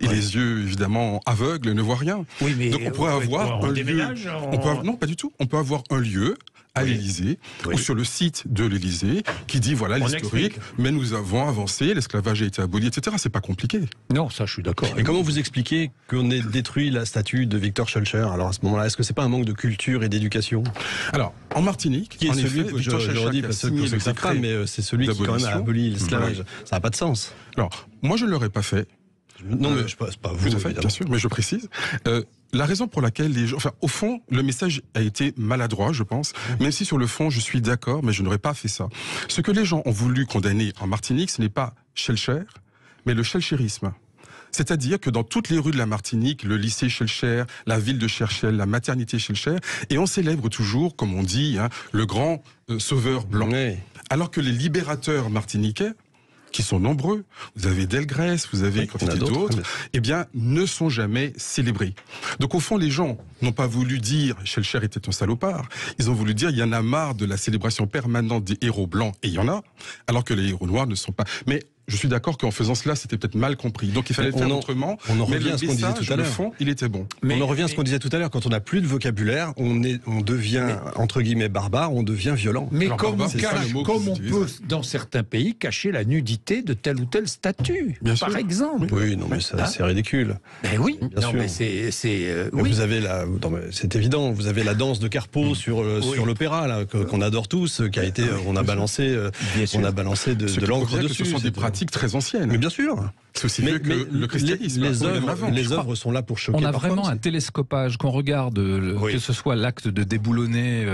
Et les yeux, évidemment, aveugles, ne voient rien. Donc on pourrait avoir un lieu... Non, pas du tout. On peut avoir un lieu à l'Élysée, ou sur le site de l'Élysée, qui dit voilà l'historique, mais nous avons avancé, l'esclavage a été aboli, etc. C'est pas compliqué. Non, ça je suis d'accord. Et comment vous expliquez qu'on ait détruit la statue de Victor Schœlcher? Alors à ce moment-là, est-ce que c'est pas un manque de culture et d'éducation? Alors, en Martinique, qui est celui que je redis parce que c'est pas, mais c'est celui qui quand même a aboli l'esclavage. Ça n'a pas de sens. Alors, moi je ne l'aurais pas fait. Non, mais je passe pas vous. Tout à fait, bien sûr, mais je précise. La raison pour laquelle les gens... Enfin, au fond, le message a été maladroit, je pense. Même si sur le fond, je suis d'accord, mais je n'aurais pas fait ça. Ce que les gens ont voulu condamner en Martinique, ce n'est pas Schœlcher, mais le schœlcherisme. C'est-à-dire que dans toutes les rues de la Martinique, le lycée Schellcher, la ville de Cherchel, la maternité Schellcher, et on célèbre toujours, comme on dit, le grand sauveur blanc. Oui. Alors que les libérateurs martiniquais, qui sont nombreux, vous avez Delgrès, vous avez une quantité d'autres, eh bien, ne sont jamais célébrés. Donc au fond, les gens n'ont pas voulu dire Schellcher était un salopard, ils ont voulu dire il y en a marre de la célébration permanente des héros blancs, et il y en a, alors que les héros noirs ne sont pas. Mais je suis d'accord qu'en faisant cela, c'était peut-être mal compris. Donc il fallait le faire autrement. On en revient à ce qu'on disait tout à l'heure. Le fond, il était bon. On en revient à ce qu'on disait tout à l'heure. Quand on n'a plus de vocabulaire, on devient, entre guillemets, barbare, on devient violent. Mais comme on peut, dans certains pays, cacher la nudité de tel ou tel statut, par exemple. Oui, non, mais c'est ridicule. Mais oui, bien sûr. Mais oui. Vous avez c'est évident, vous avez la danse de Carpeau sur l'opéra, là, qu'on adore tous, qui a été, on a balancé de l'encre dessus. Ce sont des pratiques très anciennes. Mais bien sûr. C'est aussi vieux que le christianisme. Les œuvres sont là pour choquer. On a vraiment un télescopage qu'on regarde, que ce soit l'acte de déboulonner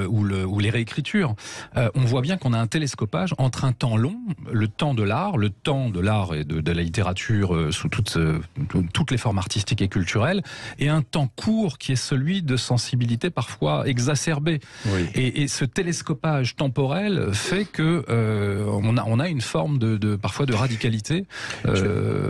ou les réécritures. On voit bien qu'on a un télescopage entre un temps long, le temps de l'art et de la littérature sous toutes les formes artistiques et culturelles, et un temps court qui est celui de sensibilité parfois exacerbée. Oui. Et ce télescopage temporel fait que on a une forme parfois de radicalité.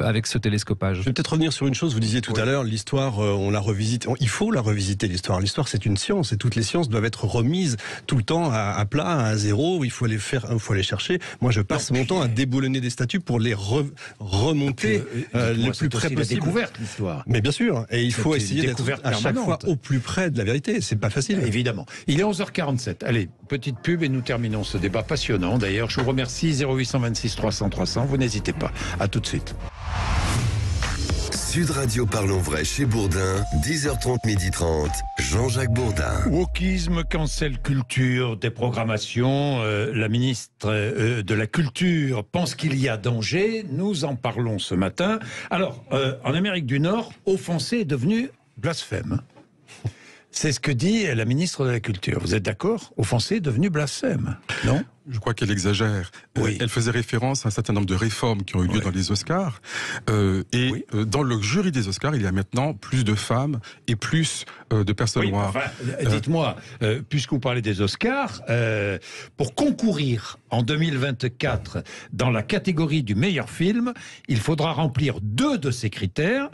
Avec ce télescopage. Je vais peut-être revenir sur une chose, vous disiez tout à l'heure, l'histoire, on la revisite, il faut la revisiter l'histoire. L'histoire c'est une science et toutes les sciences doivent être remises tout le temps à plat, à zéro, il faut aller chercher. Moi je passe mon temps à déboulonner des statues pour les remonter le plus près possible. C'est la découverte l'histoire. Mais bien sûr, et il faut essayer d'être à chaque fois au plus près de la vérité, c'est pas facile. Évidemment. Il est 11h47, allez, petite pub et nous terminons ce débat passionnant. D'ailleurs, je vous remercie, 0826 300 300, vous n'hésitez pas, à tout de suite. Sud Radio Parlons Vrai chez Bourdin, 10h30, 12h30, Jean-Jacques Bourdin. Wokisme, cancel culture, déprogrammation, la ministre de la Culture pense qu'il y a danger, nous en parlons ce matin. Alors, en Amérique du Nord, offenser est devenu blasphème. C'est ce que dit la ministre de la Culture. Vous êtes d'accord? Offenser est devenu blasphème, non? Je crois qu'elle exagère. Oui. Elle faisait référence à un certain nombre de réformes qui ont eu lieu dans les Oscars. Dans le jury des Oscars, il y a maintenant plus de femmes et plus de personnes noires. Enfin, dites-moi, puisque vous parlez des Oscars, pour concourir en 2024 dans la catégorie du meilleur film, il faudra remplir 2 de ces critères.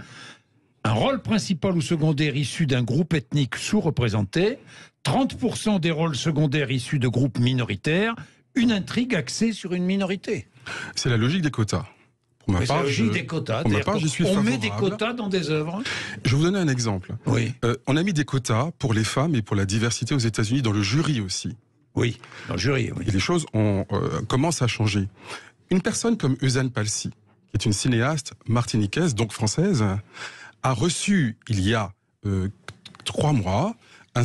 Un rôle principal ou secondaire issu d'un groupe ethnique sous-représenté, 30% des rôles secondaires issus de groupes minoritaires, une intrigue axée sur une minorité. C'est la logique des quotas. Pour ma part, la logique des quotas. On met des quotas dans des œuvres. Je vais vous donner un exemple. Oui. On a mis des quotas pour les femmes et pour la diversité aux États-Unis, dans le jury aussi. Oui, dans le jury, oui. Et les choses commencent à changer. Une personne comme Euzhan Palcy, qui est une cinéaste martiniquaise, donc française, a reçu, il y a 3 mois, un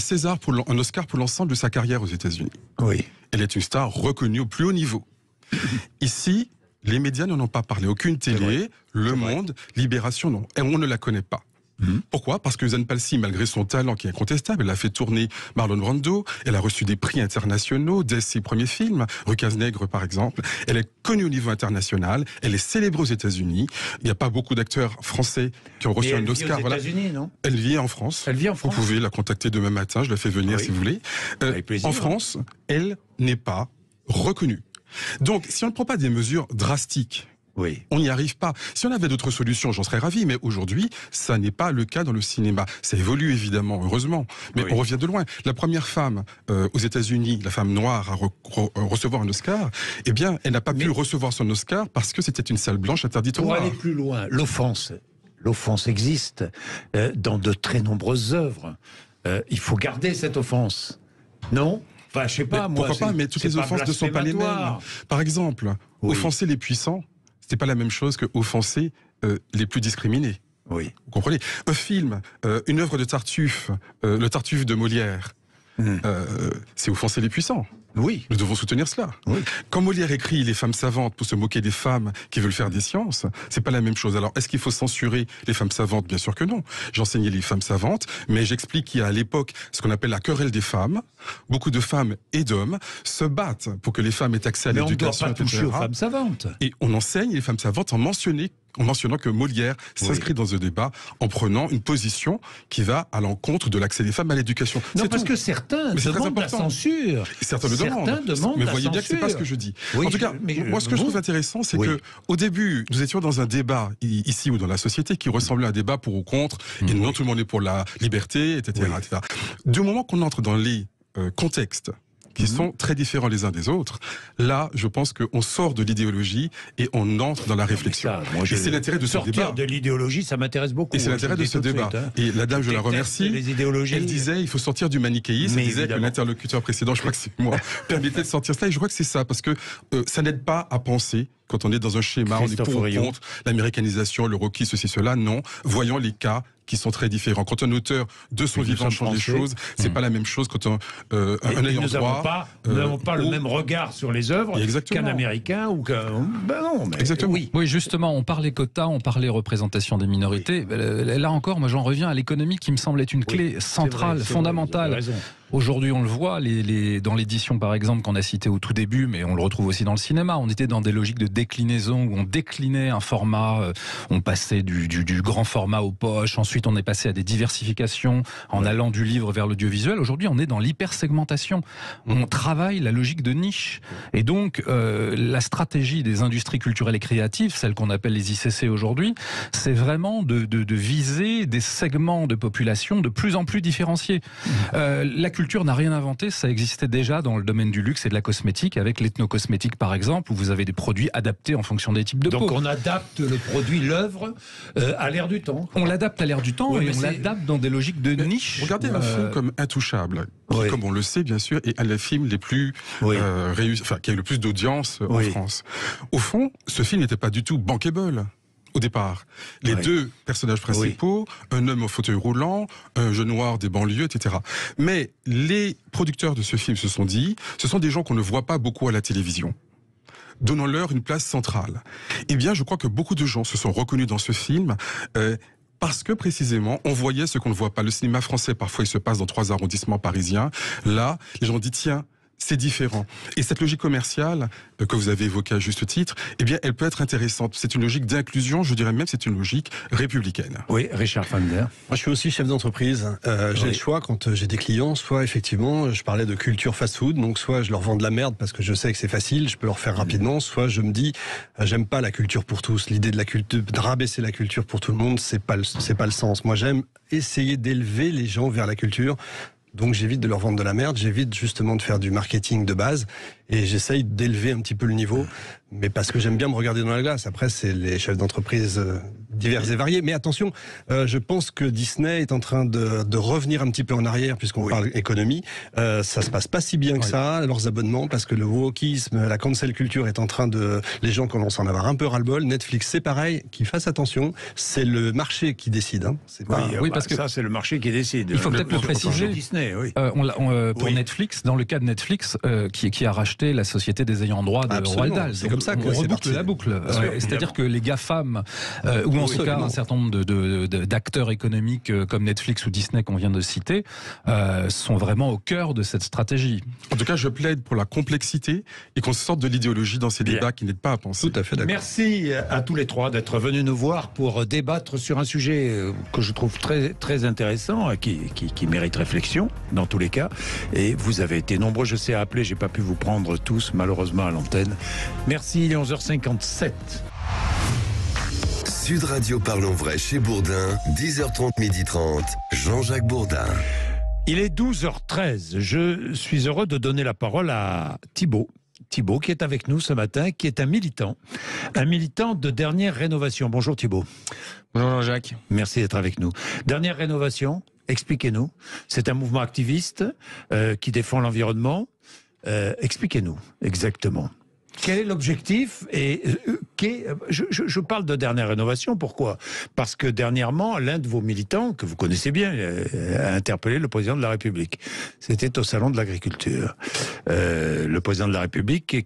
Oscar pour l'ensemble de sa carrière aux États-Unis. Oui. Elle est une star reconnue au plus haut niveau. Ici, les médias n'en ont pas parlé. Aucune télé, Le Monde, Libération, non. Et on ne la connaît pas. Pourquoi? Parce que Euzhan Palcy, malgré son talent qui est incontestable, elle a fait tourner Marlon Brando, elle a reçu des prix internationaux dès ses premiers films, Recase Nègre par exemple. Elle est connue au niveau international, elle est célébrée aux États-Unis. Il n'y a pas beaucoup d'acteurs français qui ont reçu un Oscar. Elle vit aux États-Unis, non? Elle vit en France. Elle vit en France. Vous pouvez la contacter demain matin, je la fais venir si vous voulez. Avec plaisir. En France, elle n'est pas reconnue. Donc, si on ne prend pas des mesures drastiques, on n'y arrive pas. Si on avait d'autres solutions, j'en serais ravi, mais aujourd'hui, ça n'est pas le cas dans le cinéma. Ça évolue évidemment, heureusement, mais on revient de loin. La première femme aux États-Unis, la femme noire à recevoir un Oscar, eh bien, elle n'a pas pu recevoir son Oscar parce que c'était une salle blanche interdite aux Noirs. Pour aller plus loin, l'offense existe dans de très nombreuses œuvres. Il faut garder cette offense, non? Enfin, je sais pas, moi. Pourquoi pas? Mais toutes les offenses ne sont pas les mêmes. Par exemple, offenser les puissants, c'est pas la même chose que offenser les plus discriminés. Oui. Vous comprenez? Un film, une œuvre de Tartuffe, le Tartuffe de Molière, c'est offenser les puissants. Oui. Nous devons soutenir cela. Oui. Quand Molière écrit Les femmes savantes pour se moquer des femmes qui veulent faire des sciences, c'est pas la même chose. Alors, est-ce qu'il faut censurer les femmes savantes? Bien sûr que non. J'enseignais les femmes savantes, mais j'explique qu'il y a à l'époque ce qu'on appelle la querelle des femmes. Beaucoup de femmes et d'hommes se battent pour que les femmes aient accès à l'éducation. Mais on ne doit pas toucher aux femmes savantes. Et on enseigne les femmes savantes en mentionnant que Molière s'inscrit dans ce débat en prenant une position qui va à l'encontre de l'accès des femmes à l'éducation. Non, parce que certains demandent la censure. Certains le demandent. Mais voyez bien que c'est pas ce que je dis. Oui, en tout cas, moi, ce que je trouve intéressant, c'est que au début, nous étions dans un débat ici ou dans la société qui ressemblait à un débat pour ou contre, et non tout le monde est pour la liberté, etc. etc. Du moment qu'on entre dans les contextes qui sont très différents les uns des autres, là, je pense qu'on sort de l'idéologie et on entre dans la réflexion. Et c'est l'intérêt de ce débat. Sortir de l'idéologie, ça m'intéresse beaucoup. Et c'est l'intérêt de ce débat. Et la dame, je la remercie, elle disait, il faut sortir du manichéisme, elle disait que l'interlocuteur précédent, je crois que c'est moi, permettait de sortir cela, et je crois que c'est ça, parce que ça n'aide pas à penser. Quand on est dans un schéma, on est pour ou contre l'américanisation, le Rocky, ceci, cela, non. Voyons les cas qui sont très différents. Quand un auteur de son vivant change les choses, c'est pas la même chose quand un ayant droit. Nous n'avons pas le même regard sur les œuvres qu'un Américain ou qu'un. Ben non, mais exactement. Oui, justement, on parlait quotas, on parlait représentation des minorités. Là encore, moi j'en reviens à l'économie qui me semble être une clé centrale, fondamentale. Aujourd'hui, on le voit, dans l'édition par exemple qu'on a cité au tout début, mais on le retrouve aussi dans le cinéma, on était dans des logiques de déclinaison où on déclinait un format, on passait du grand format aux poches, ensuite on est passé à des diversifications en allant du livre vers l'audiovisuel. Aujourd'hui, on est dans l'hypersegmentation. On travaille la logique de niche. Et donc, la stratégie des industries culturelles et créatives, celle qu'on appelle les ICC aujourd'hui, c'est vraiment de viser des segments de population de plus en plus différenciés. La culture n'a rien inventé, ça existait déjà dans le domaine du luxe et de la cosmétique, avec l'ethnocosmétique par exemple, où vous avez des produits adaptés en fonction des types de peau. Donc on adapte le produit, l'œuvre, à l'air du temps. On l'adapte à l'air du temps et on l'adapte dans des logiques de niche. Regardez un film comme Intouchable, qui, comme on le sait bien sûr, est un des films les plus réussis, qui a eu le plus d'audience en France. Au fond, ce film n'était pas du tout bankable. Au départ, les deux personnages principaux, un homme au fauteuil roulant, un jeune noir des banlieues, etc. Mais les producteurs de ce film se sont dit, ce sont des gens qu'on ne voit pas beaucoup à la télévision. Donnons-leur une place centrale. Eh bien, je crois que beaucoup de gens se sont reconnus dans ce film. Parce que précisément, on voyait ce qu'on ne voit pas. Le cinéma français, parfois, il se passe dans 3 arrondissements parisiens. Là, les gens ont dit, tiens, c'est différent. Et cette logique commerciale que vous avez évoquée à juste titre, eh bien, elle peut être intéressante. C'est une logique d'inclusion, je dirais même c'est une logique républicaine. Oui, Richard Fander. Moi, je suis aussi chef d'entreprise. J'ai le choix quand j'ai des clients, soit effectivement, je parlais de culture fast-food, donc soit je leur vends de la merde parce que je sais que c'est facile, je peux leur faire rapidement, soit je me dis, j'aime pas la culture pour tous. L'idée de la culture, de rabaisser la culture pour tout le monde, c'est pas le sens. Moi, j'aime essayer d'élever les gens vers la culture. Donc j'évite de leur vendre de la merde, j'évite justement de faire du marketing de base et j'essaye d'élever un petit peu le niveau, mais parce que j'aime bien me regarder dans la glace. Après, c'est les chefs d'entreprise divers et variés. Mais attention, je pense que Disney est en train de revenir un petit peu en arrière, puisqu'on parle économie. Ça se passe pas si bien que ça, leurs abonnements, parce que le wokisme, la cancel culture est en train de... Les gens commencent à en avoir un peu ras-le-bol. Netflix, c'est pareil, qu'ils fassent attention. C'est le marché qui décide. Hein. Oui, parce que ça, c'est le marché qui décide. Il faut peut-être le préciser. Disney, pour Netflix, dans le cas de Netflix, qui a racheté la société des ayants droit de Roald Dahl. C'est comme ça que on reboucle la boucle. C'est-à-dire que les GAFAM, ou en tout cas un certain nombre d'acteurs économiques comme Netflix ou Disney qu'on vient de citer, sont vraiment au cœur de cette stratégie. En tout cas, je plaide pour la complexité et qu'on sorte de l'idéologie dans ces débats qui n'aident pas à penser. Tout à fait d'accord. Merci à tous les trois d'être venus nous voir pour débattre sur un sujet que je trouve très, très intéressant, qui mérite réflexion dans tous les cas. Et vous avez été nombreux, je sais, à appeler. J'ai pas pu vous prendre tous, malheureusement, à l'antenne. Merci, il est 11h57. Sud Radio Parlons Vrai chez Bourdin, 10h30, 12h30, Jean-Jacques Bourdin. Il est 12h13. Je suis heureux de donner la parole à Thibaut. Thibaut qui est avec nous ce matin, qui est un militant de Dernière Rénovation. Bonjour Thibaut. Bonjour Jean-Jacques. Merci d'être avec nous. Dernière Rénovation, expliquez-nous. C'est un mouvement activiste qui défend l'environnement. Expliquez-nous exactement. Quel est l'objectif et je parle de Dernière Rénovation, pourquoi ? Parce que dernièrement, l'un de vos militants, que vous connaissez bien, a interpellé le président de la République. C'était au Salon de l'Agriculture. le président de la République,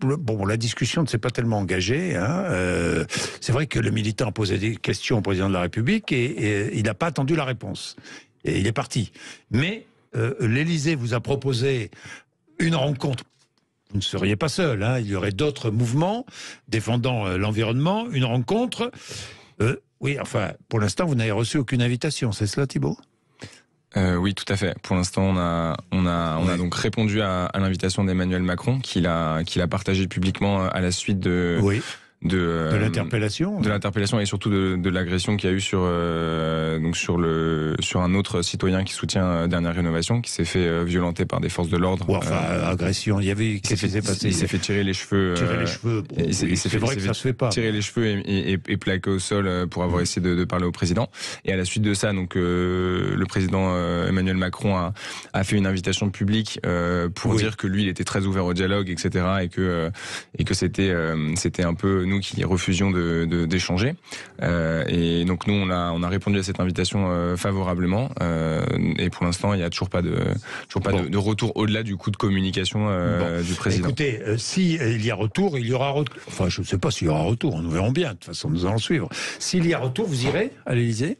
la discussion ne s'est pas tellement engagée. C'est vrai que le militant a posé des questions au président de la République et il n'a pas attendu la réponse. Et il est parti. Mais l'Élysée vous a proposé une rencontre. Vous ne seriez pas seul, il y aurait d'autres mouvements défendant l'environnement, une rencontre. Oui, enfin, pour l'instant, vous n'avez reçu aucune invitation, c'est cela, Thibault ? Oui, tout à fait. Pour l'instant, on a donc répondu à l'invitation d'Emmanuel Macron, qu'il a partagé publiquement à la suite de l'interpellation et surtout de l'agression qu'il y a eu sur un autre citoyen qui soutient Dernière Rénovation, qui s'est fait violenter par des forces de l'ordre. Agression. Qu'est-ce qui s'est passé ? Il s'est fait tirer les cheveux. C'est vrai que ça se fait pas. Tirer les cheveux et plaqué au sol pour avoir essayé de parler au président. Et à la suite de ça, donc le président Emmanuel Macron a fait une invitation publique pour dire que lui, il était très ouvert au dialogue, etc. Et que c'était un peu nous qui refusions d'échanger. Et donc nous, on a répondu à cette invitation favorablement. Et pour l'instant, il n'y a toujours pas de retour au-delà du coup de communication du président. Écoutez, s'il y a retour, il y aura retour. Enfin, je ne sais pas s'il y aura retour. Nous verrons bien. De toute façon, nous allons suivre. S'il y a retour, vous irez à l'Élysée ?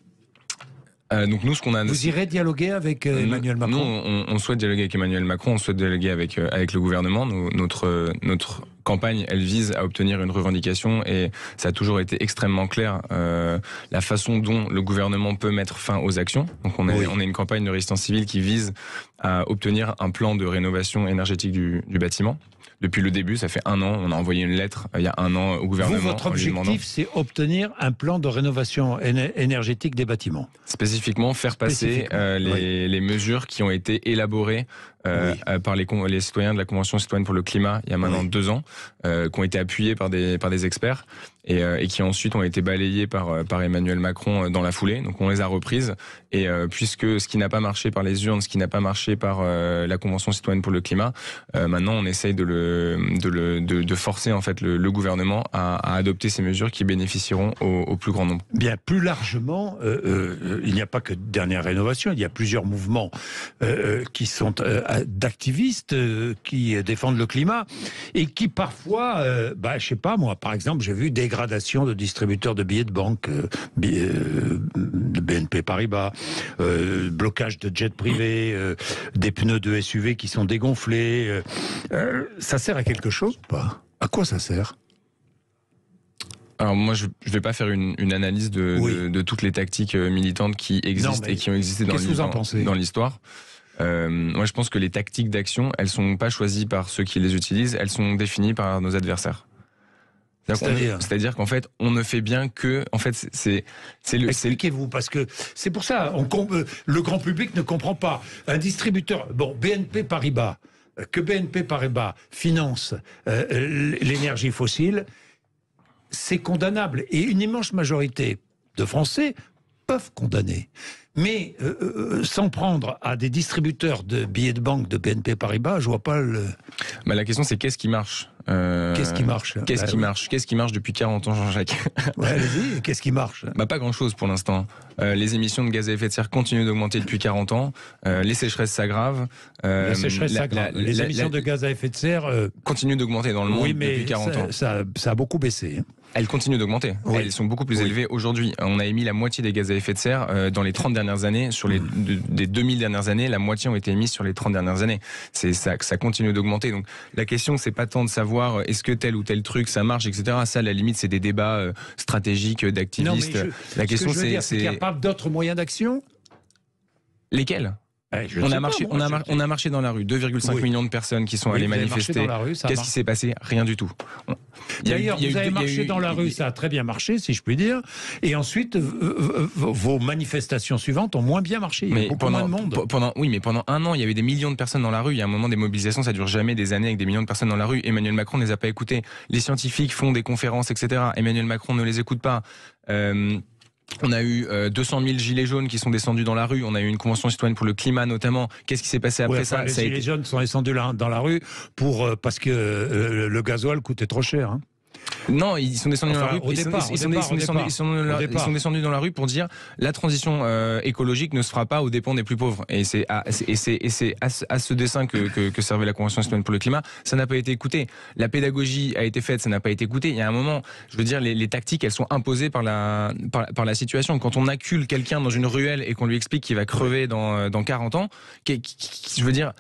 Donc nous, vous irez dialoguer avec Emmanuel Macron ? Nous, on souhaite dialoguer avec Emmanuel Macron, on souhaite dialoguer avec le gouvernement. Notre campagne, elle vise à obtenir une revendication et ça a toujours été extrêmement clair la façon dont le gouvernement peut mettre fin aux actions. Donc on est une campagne de résistance civile qui vise à obtenir un plan de rénovation énergétique du bâtiment. Depuis le début, ça fait 1 an, on a envoyé une lettre il y a 1 an au gouvernement. Votre objectif, c'est obtenir un plan de rénovation énergétique des bâtiments. Spécifiquement, faire passer les mesures qui ont été élaborées par les citoyens de la Convention citoyenne pour le climat il y a maintenant 2 ans, qui ont été appuyés par des experts et qui ensuite ont été balayés par Emmanuel Macron dans la foulée. Donc on les a reprises et puisque ce qui n'a pas marché par les urnes, ce qui n'a pas marché par la Convention citoyenne pour le climat, maintenant on essaye de forcer en fait le gouvernement à adopter ces mesures qui bénéficieront au plus grand nombre. Bien plus largement, il n'y a pas que Dernière Rénovation, il y a plusieurs mouvements qui sont d'activistes qui défendent le climat et qui parfois, je sais pas moi, par exemple, j'ai vu dégradation de distributeurs de billets de banque, de BNP Paribas, blocage de jets privés, des pneus de SUV qui sont dégonflés. Ça sert à quelque chose ou pas ? À quoi ça sert ? Alors moi, je ne vais pas faire une analyse de toutes les tactiques militantes qui existent et qui ont existé dans l'histoire. Moi, je pense que les tactiques d'action, elles sont pas choisies par ceux qui les utilisent, elles sont définies par nos adversaires. C'est-à-dire qu'en fait, on ne fait bien que, en fait, Expliquez-vous, parce que c'est pour ça, le grand public ne comprend pas. Un distributeur, BNP Paribas, que BNP Paribas finance l'énergie fossile, c'est condamnable. Et une immense majorité de Français peuvent condamner. Mais s'en prendre à des distributeurs de billets de banque de BNP Paribas, je vois pas le... La question, c'est qu'est-ce qui marche ? Qu'est-ce qui marche ? Qu'est-ce qui marche depuis 40 ans, Jean-Jacques ? Allez-y, qu'est-ce qui marche ? Pas grand-chose pour l'instant. Les émissions de gaz à effet de serre continuent d'augmenter depuis 40 ans. Les sécheresses s'aggravent. Les émissions de gaz à effet de serre continuent d'augmenter dans le monde depuis 40 ans. Ça a beaucoup baissé. Elles continuent d'augmenter. Elles sont beaucoup plus élevées aujourd'hui. On a émis la moitié des gaz à effet de serre dans les 30 dernières années. Des 2000 dernières années, la moitié ont été émises sur les 30 dernières années. Ça continue d'augmenter. Donc la question, c'est pas tant de savoir est-ce que tel ou tel truc ça marche, etc. Ça, à la limite, c'est des débats stratégiques d'activistes. La question, c'est qu'il n'y a pas d'autres moyens d'action ? Lesquels ? On a marché dans la rue, 2,5 millions de personnes qui sont allées manifester. Qu'est-ce qui s'est passé ? Rien du tout. D'ailleurs, vous avez marché dans la rue, ça a très bien marché, si je puis dire. Et ensuite, vos manifestations suivantes ont moins bien marché. Il y a beaucoup moins de monde. Mais pendant 1 an, il y avait des millions de personnes dans la rue. Il y a un moment, des mobilisations, ça dure jamais des années avec des millions de personnes dans la rue. Emmanuel Macron ne les a pas écoutés. Les scientifiques font des conférences, etc. Emmanuel Macron ne les écoute pas. On a eu 200 000 gilets jaunes qui sont descendus dans la rue. On a eu une convention citoyenne pour le climat notamment. Qu'est-ce qui s'est passé après ça ? Les gilets jaunes sont descendus dans la rue parce que le gasoil coûtait trop cher. Non, ils sont descendus dans la rue. Ils sont descendus dans la rue pour dire la transition écologique ne se fera pas aux dépens des plus pauvres. Et c'est à ce dessein que servait la Convention citoyenne pour le climat. Ça n'a pas été écouté. La pédagogie a été faite, ça n'a pas été écouté. Il y a un moment, je veux dire, les tactiques, elles sont imposées par la situation. Quand on accule quelqu'un dans une ruelle et qu'on lui explique qu'il va crever dans 40 ans, je veux dire,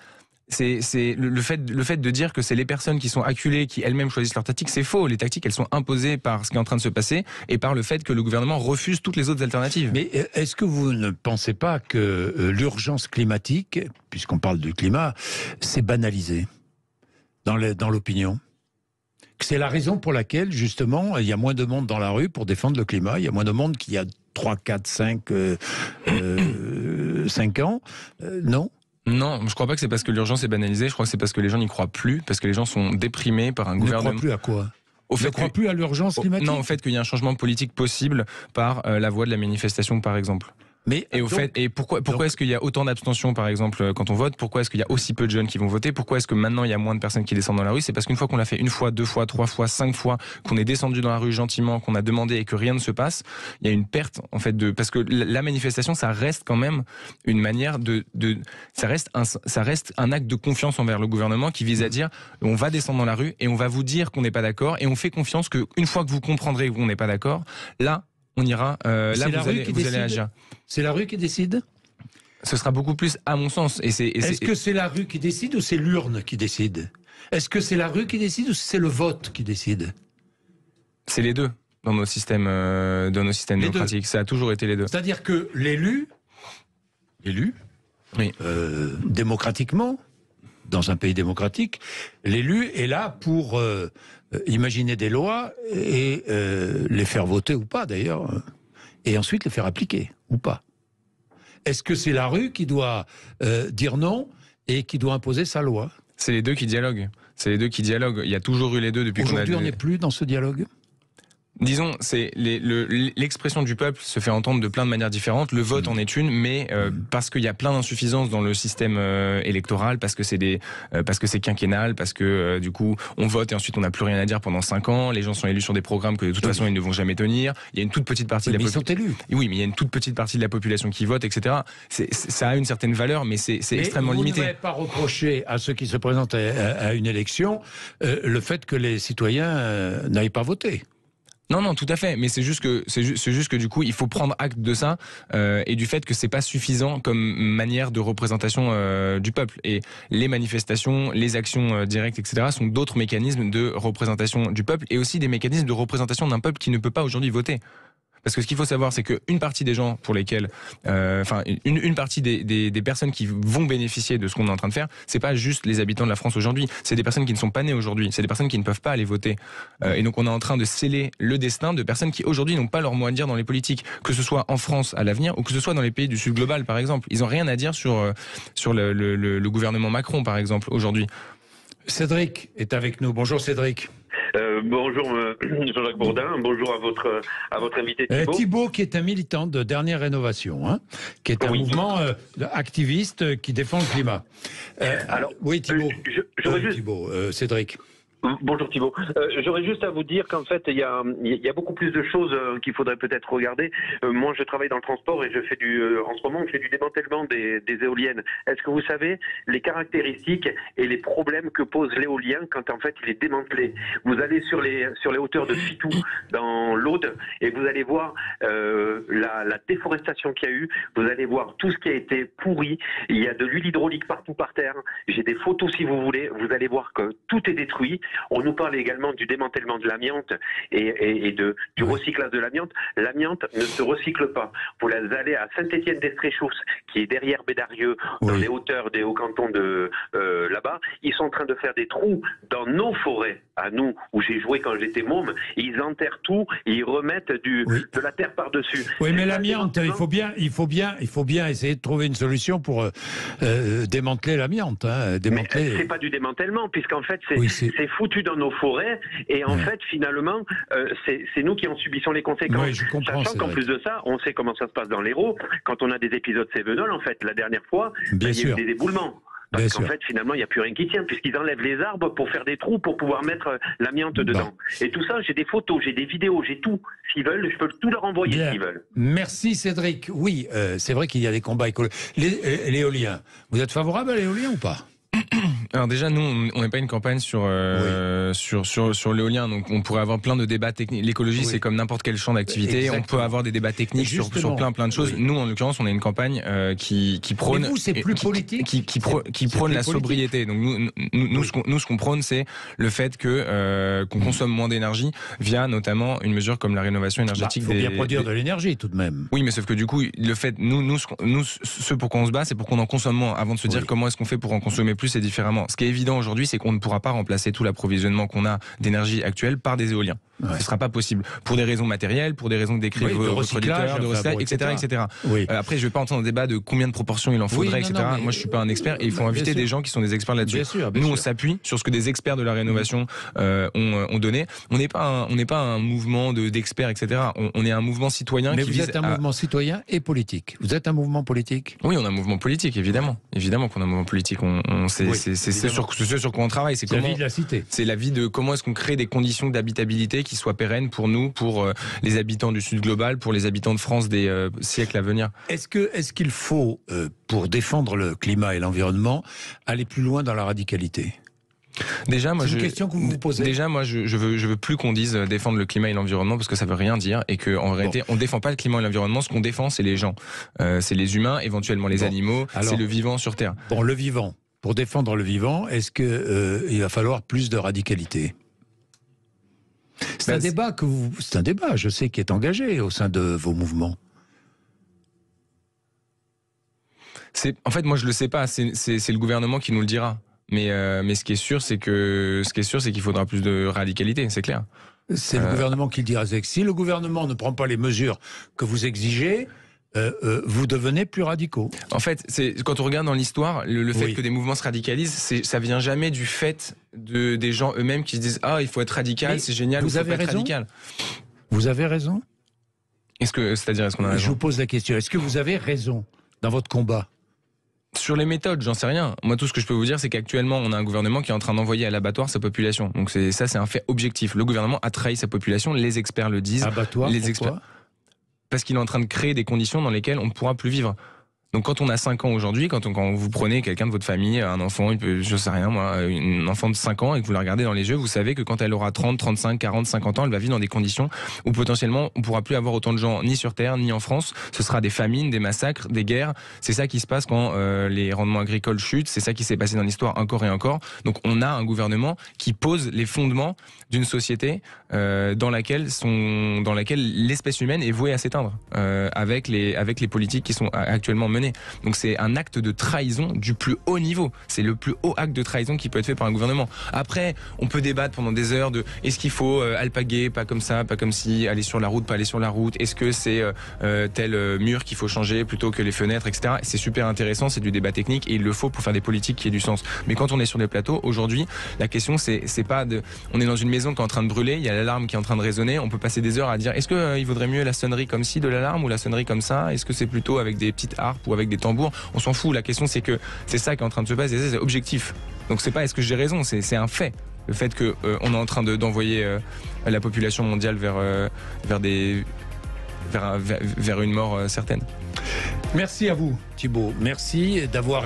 c'est le fait de dire que c'est les personnes qui sont acculées qui elles-mêmes choisissent leurs tactiques, c'est faux. Les tactiques, elles sont imposées par ce qui est en train de se passer et par le fait que le gouvernement refuse toutes les autres alternatives. Mais est-ce que vous ne pensez pas que l'urgence climatique, puisqu'on parle du climat, c'est banalisé dans l'opinion? Que c'est la raison pour laquelle, justement, il y a moins de monde dans la rue pour défendre le climat, il y a moins de monde qu'il y a 3, 4, 5 ans, non? Non, je crois pas que c'est parce que l'urgence est banalisée, je crois que c'est parce que les gens n'y croient plus, parce que les gens sont déprimés par un gouvernement. Ne croient plus à quoi? Ne croient plus à l'urgence climatique? Non, au fait qu'il y a un changement politique possible par la voie de la manifestation, par exemple. Pourquoi est-ce qu'il y a autant d'abstention, par exemple, quand on vote? Pourquoi est-ce qu'il y a aussi peu de jeunes qui vont voter? Pourquoi est-ce que maintenant il y a moins de personnes qui descendent dans la rue? C'est parce qu'une fois qu'on l'a fait 1 fois, 2 fois, 3 fois, 5 fois, qu'on est descendu dans la rue gentiment, qu'on a demandé et que rien ne se passe, il y a une perte, en fait, parce que la manifestation, ça reste quand même une manière ça reste un acte de confiance envers le gouvernement qui vise à dire, on va descendre dans la rue et on va vous dire qu'on n'est pas d'accord et on fait confiance qu'une fois que vous comprendrez qu'on n'est pas d'accord, là, on ira, là vous allez agir. C'est la rue qui décide? Ce sera beaucoup plus, à mon sens. Est-ce que c'est la rue qui décide ou c'est l'urne qui décide? Est-ce que c'est la rue qui décide ou c'est le vote qui décide? C'est les deux dans nos systèmes démocratiques. Ça a toujours été les deux. C'est-à-dire que l'élu, oui. Démocratiquement, dans un pays démocratique, l'élu est là pour imaginer des lois et les faire voter ou pas d'ailleurs, et ensuite les faire appliquer ou pas. Est-ce que c'est la rue qui doit dire non et qui doit imposer sa loi? C'est les deux qui dialoguent. Il y a toujours eu les deux depuis qu'on a... Aujourd'hui, on n'est plus dans ce dialogue? Disons, c'est l'expression du peuple se fait entendre de plein de manières différentes. Le vote en est une, mais parce qu'il y a plein d'insuffisances dans le système électoral, parce que c'est quinquennal, parce que du coup on vote et ensuite on n'a plus rien à dire pendant 5 ans. Les gens sont élus sur des programmes que de toute façon ils ne vont jamais tenir. Il y a une toute petite partie de la population. Ils sont élus. Oui, mais il y a une toute petite partie de la population qui vote, etc. Ça a une certaine valeur, mais c'est extrêmement limité. Vous ne pouvez pas reprocher à ceux qui se présentent à une élection le fait que les citoyens n'aillent pas voter. Non, tout à fait. Mais c'est juste que du coup, il faut prendre acte de ça et du fait que c'est pas suffisant comme manière de représentation du peuple. Et les manifestations, les actions directes, etc., sont d'autres mécanismes de représentation du peuple et aussi des mécanismes de représentation d'un peuple qui ne peut pas aujourd'hui voter. Parce que ce qu'il faut savoir, c'est qu'une partie des gens pour lesquels, une partie des personnes qui vont bénéficier de ce qu'on est en train de faire, c'est pas juste les habitants de la France aujourd'hui, c'est des personnes qui ne sont pas nées aujourd'hui, c'est des personnes qui ne peuvent pas aller voter. Et donc on est en train de sceller le destin de personnes qui aujourd'hui n'ont pas leur mot à dire dans les politiques, que ce soit en France à l'avenir ou que ce soit dans les pays du Sud global par exemple. Ils ont rien à dire sur le gouvernement Macron par exemple aujourd'hui. Cédric est avec nous. Bonjour Cédric. Bonjour Jean-Jacques Bourdin, bonjour à votre invité Thibault. Thibault qui est un militant de Dernière Rénovation, qui est un mouvement activiste qui défend le climat. Alors, oui Thibault, Cédric. Bonjour Thibault. J'aurais juste à vous dire qu'en fait, il y a beaucoup plus de choses qu'il faudrait peut-être regarder. Moi, je travaille dans le transport et je fais en ce moment, je fais du démantèlement des éoliennes. Est-ce que vous savez les caractéristiques et les problèmes que pose l'éolien quand en fait il est démantelé? Vous allez sur les hauteurs de Fitou, dans l'Aude, et vous allez voir la déforestation qu'il y a eu. Vous allez voir tout ce qui a été pourri. Il y a de l'huile hydraulique partout par terre. J'ai des photos si vous voulez. Vous allez voir que tout est détruit. On nous parle également du démantèlement de l'amiante et du recyclage de l'amiante. L'amiante ne se recycle pas. Vous allez à Saint-Étienne-d'Estréchous, qui est derrière Bédarieux, dans les hauteurs des hauts-cantons de là-bas. Ils sont en train de faire des trous dans nos forêts, à nous, où j'ai joué quand j'étais môme. Ils enterrent tout et ils remettent de la terre par-dessus. Oui, mais l'amiante, il faut bien essayer de trouver une solution pour démanteler l'amiante. C'est pas du démantèlement, puisqu'en fait, c'est foutu dans nos forêts et en fait finalement c'est nous qui en subissons les conséquences. Oui, je comprends, sachant qu'en plus de ça, on sait comment ça se passe dans l'Hérault quand on a des épisodes Cévenol. En fait, la dernière fois, il y a eu des éboulements. Parce qu'en fait, finalement, il n'y a plus rien qui tient, puisqu'ils enlèvent les arbres pour faire des trous, pour pouvoir mettre l'amiante dedans. Et tout ça, j'ai des photos, j'ai des vidéos, j'ai tout. S'ils veulent, je peux tout leur envoyer s'ils veulent. Merci Cédric. Oui, c'est vrai qu'il y a des combats écologiques. L'éolien, vous êtes favorable à l'éolien ou pas ? Alors déjà, nous, on n'est pas une campagne sur l'éolien, donc on pourrait avoir plein de débats techniques. L'écologie, c'est comme n'importe quel champ d'activité. On peut avoir des débats techniques sur plein de choses. Nous, en l'occurrence, on a une campagne qui prône. Mais vous, c'est plus politique. Qui prône la sobriété. Donc nous, ce qu'on prône, c'est le fait que qu'on consomme moins d'énergie via notamment une mesure comme la rénovation énergétique. Il faut bien produire de l'énergie tout de même. Oui, mais sauf que du coup, le fait, nous, ce pour quoi on se bat, c'est pour qu'on en consomme moins. Avant de se dire comment est-ce qu'on fait pour en consommer plus et différemment. Ce qui est évident aujourd'hui, c'est qu'on ne pourra pas remplacer tout l'approvisionnement qu'on a d'énergie actuelle par des éoliens. Ce ne sera pas possible. Pour des raisons matérielles, pour des raisons que décrivent votre auditeur, de recyclage, etc. Après, je ne vais pas entendre un débat de combien de proportions il en faudrait, etc. Moi, je ne suis pas un expert et il faut inviter des gens qui sont des experts là-dessus. Nous, on s'appuie sur ce que des experts de la rénovation ont donné. On n'est pas un mouvement d'experts, etc. On est un mouvement citoyen qui vise. Mais vous êtes un mouvement citoyen et politique. Vous êtes un mouvement politique ? Oui, on a un mouvement politique, évidemment. Évidemment qu'on a un mouvement politique. C'est sur quoi on travaille. C'est la vie de la cité. C'est la vie de comment est-ce qu'on crée des conditions d'habitabilité qui soient pérennes pour nous, pour les habitants du Sud global, pour les habitants de France des siècles à venir. Est-ce qu'il faut, pour défendre le climat et l'environnement, aller plus loin dans la radicalité ? Déjà, moi, c'est une question que vous vous posez. Déjà, moi, je veux plus qu'on dise défendre le climat et l'environnement parce que ça veut rien dire et que en réalité, on défend pas le climat et l'environnement. Ce qu'on défend, c'est les gens, c'est les humains, éventuellement les animaux, c'est le vivant sur Terre. Bon, le vivant. Pour défendre le vivant, est-ce que il va falloir plus de radicalité ? C'est un débat, je sais, qui est engagé au sein de vos mouvements. En fait, moi, je le sais pas. C'est le gouvernement qui nous le dira. Mais ce qui est sûr, c'est qu'il faudra plus de radicalité, c'est clair. C'est le gouvernement qui le dira. Si le gouvernement ne prend pas les mesures que vous exigez, vous devenez plus radicaux. En fait, quand on regarde dans l'histoire, le fait que des mouvements se radicalisent, ça vient jamais du fait des gens eux-mêmes qui se disent il faut être radical, c'est génial, vous avez raison. Radical. Vous avez raison. C'est-à-dire, est-ce qu'on a raison ? Je vous pose la question. Est-ce que vous avez raison dans votre combat ? Sur les méthodes, j'en sais rien. Moi, tout ce que je peux vous dire, c'est qu'actuellement, on a un gouvernement qui est en train d'envoyer à l'abattoir sa population. Donc c'est un fait objectif. Le gouvernement a trahi sa population. Les experts le disent. Abattoir, pourquoi ? Parce qu'il est en train de créer des conditions dans lesquelles on ne pourra plus vivre. Donc quand on a 5 ans aujourd'hui, quand vous prenez quelqu'un de votre famille, un enfant, je sais rien moi, une enfant de 5 ans et que vous la regardez dans les yeux, vous savez que quand elle aura 30, 35, 40, 50 ans, elle va vivre dans des conditions où potentiellement on pourra plus avoir autant de gens ni sur Terre ni en France. Ce sera des famines, des massacres, des guerres. C'est ça qui se passe quand les rendements agricoles chutent. C'est ça qui s'est passé dans l'histoire encore et encore. Donc on a un gouvernement qui pose les fondements d'une société dans laquelle l'espèce humaine est vouée à s'éteindre avec les politiques qui sont actuellement menées. Donc c'est un acte de trahison du plus haut niveau. C'est le plus haut acte de trahison qui peut être fait par un gouvernement. Après, on peut débattre pendant des heures de est-ce qu'il faut alpaguer, pas comme ça, pas comme si, aller sur la route, pas aller sur la route. Est-ce que c'est tel mur qu'il faut changer plutôt que les fenêtres, etc. C'est super intéressant, c'est du débat technique et il le faut pour faire des politiques qui aient du sens. Mais quand on est sur des plateaux, aujourd'hui, la question c'est pas de... On est dans une maison qui est en train de brûler, il y a l'alarme qui est en train de résonner, on peut passer des heures à dire est-ce qu'il vaudrait mieux la sonnerie comme ci de l'alarme ou la sonnerie comme ça ? Est-ce que c'est plutôt avec des petites harpes ou avec des tambours ? On s'en fout, la question c'est que c'est ça qui est en train de se passer, c'est objectif. Donc c'est pas est-ce que j'ai raison, c'est un fait. Le fait qu'on est en train d'envoyer la population mondiale vers une mort certaine. Merci à vous Thibault, merci d'avoir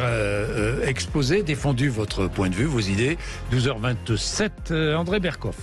exposé, défendu votre point de vue, vos idées. 12h27, André Berkoff.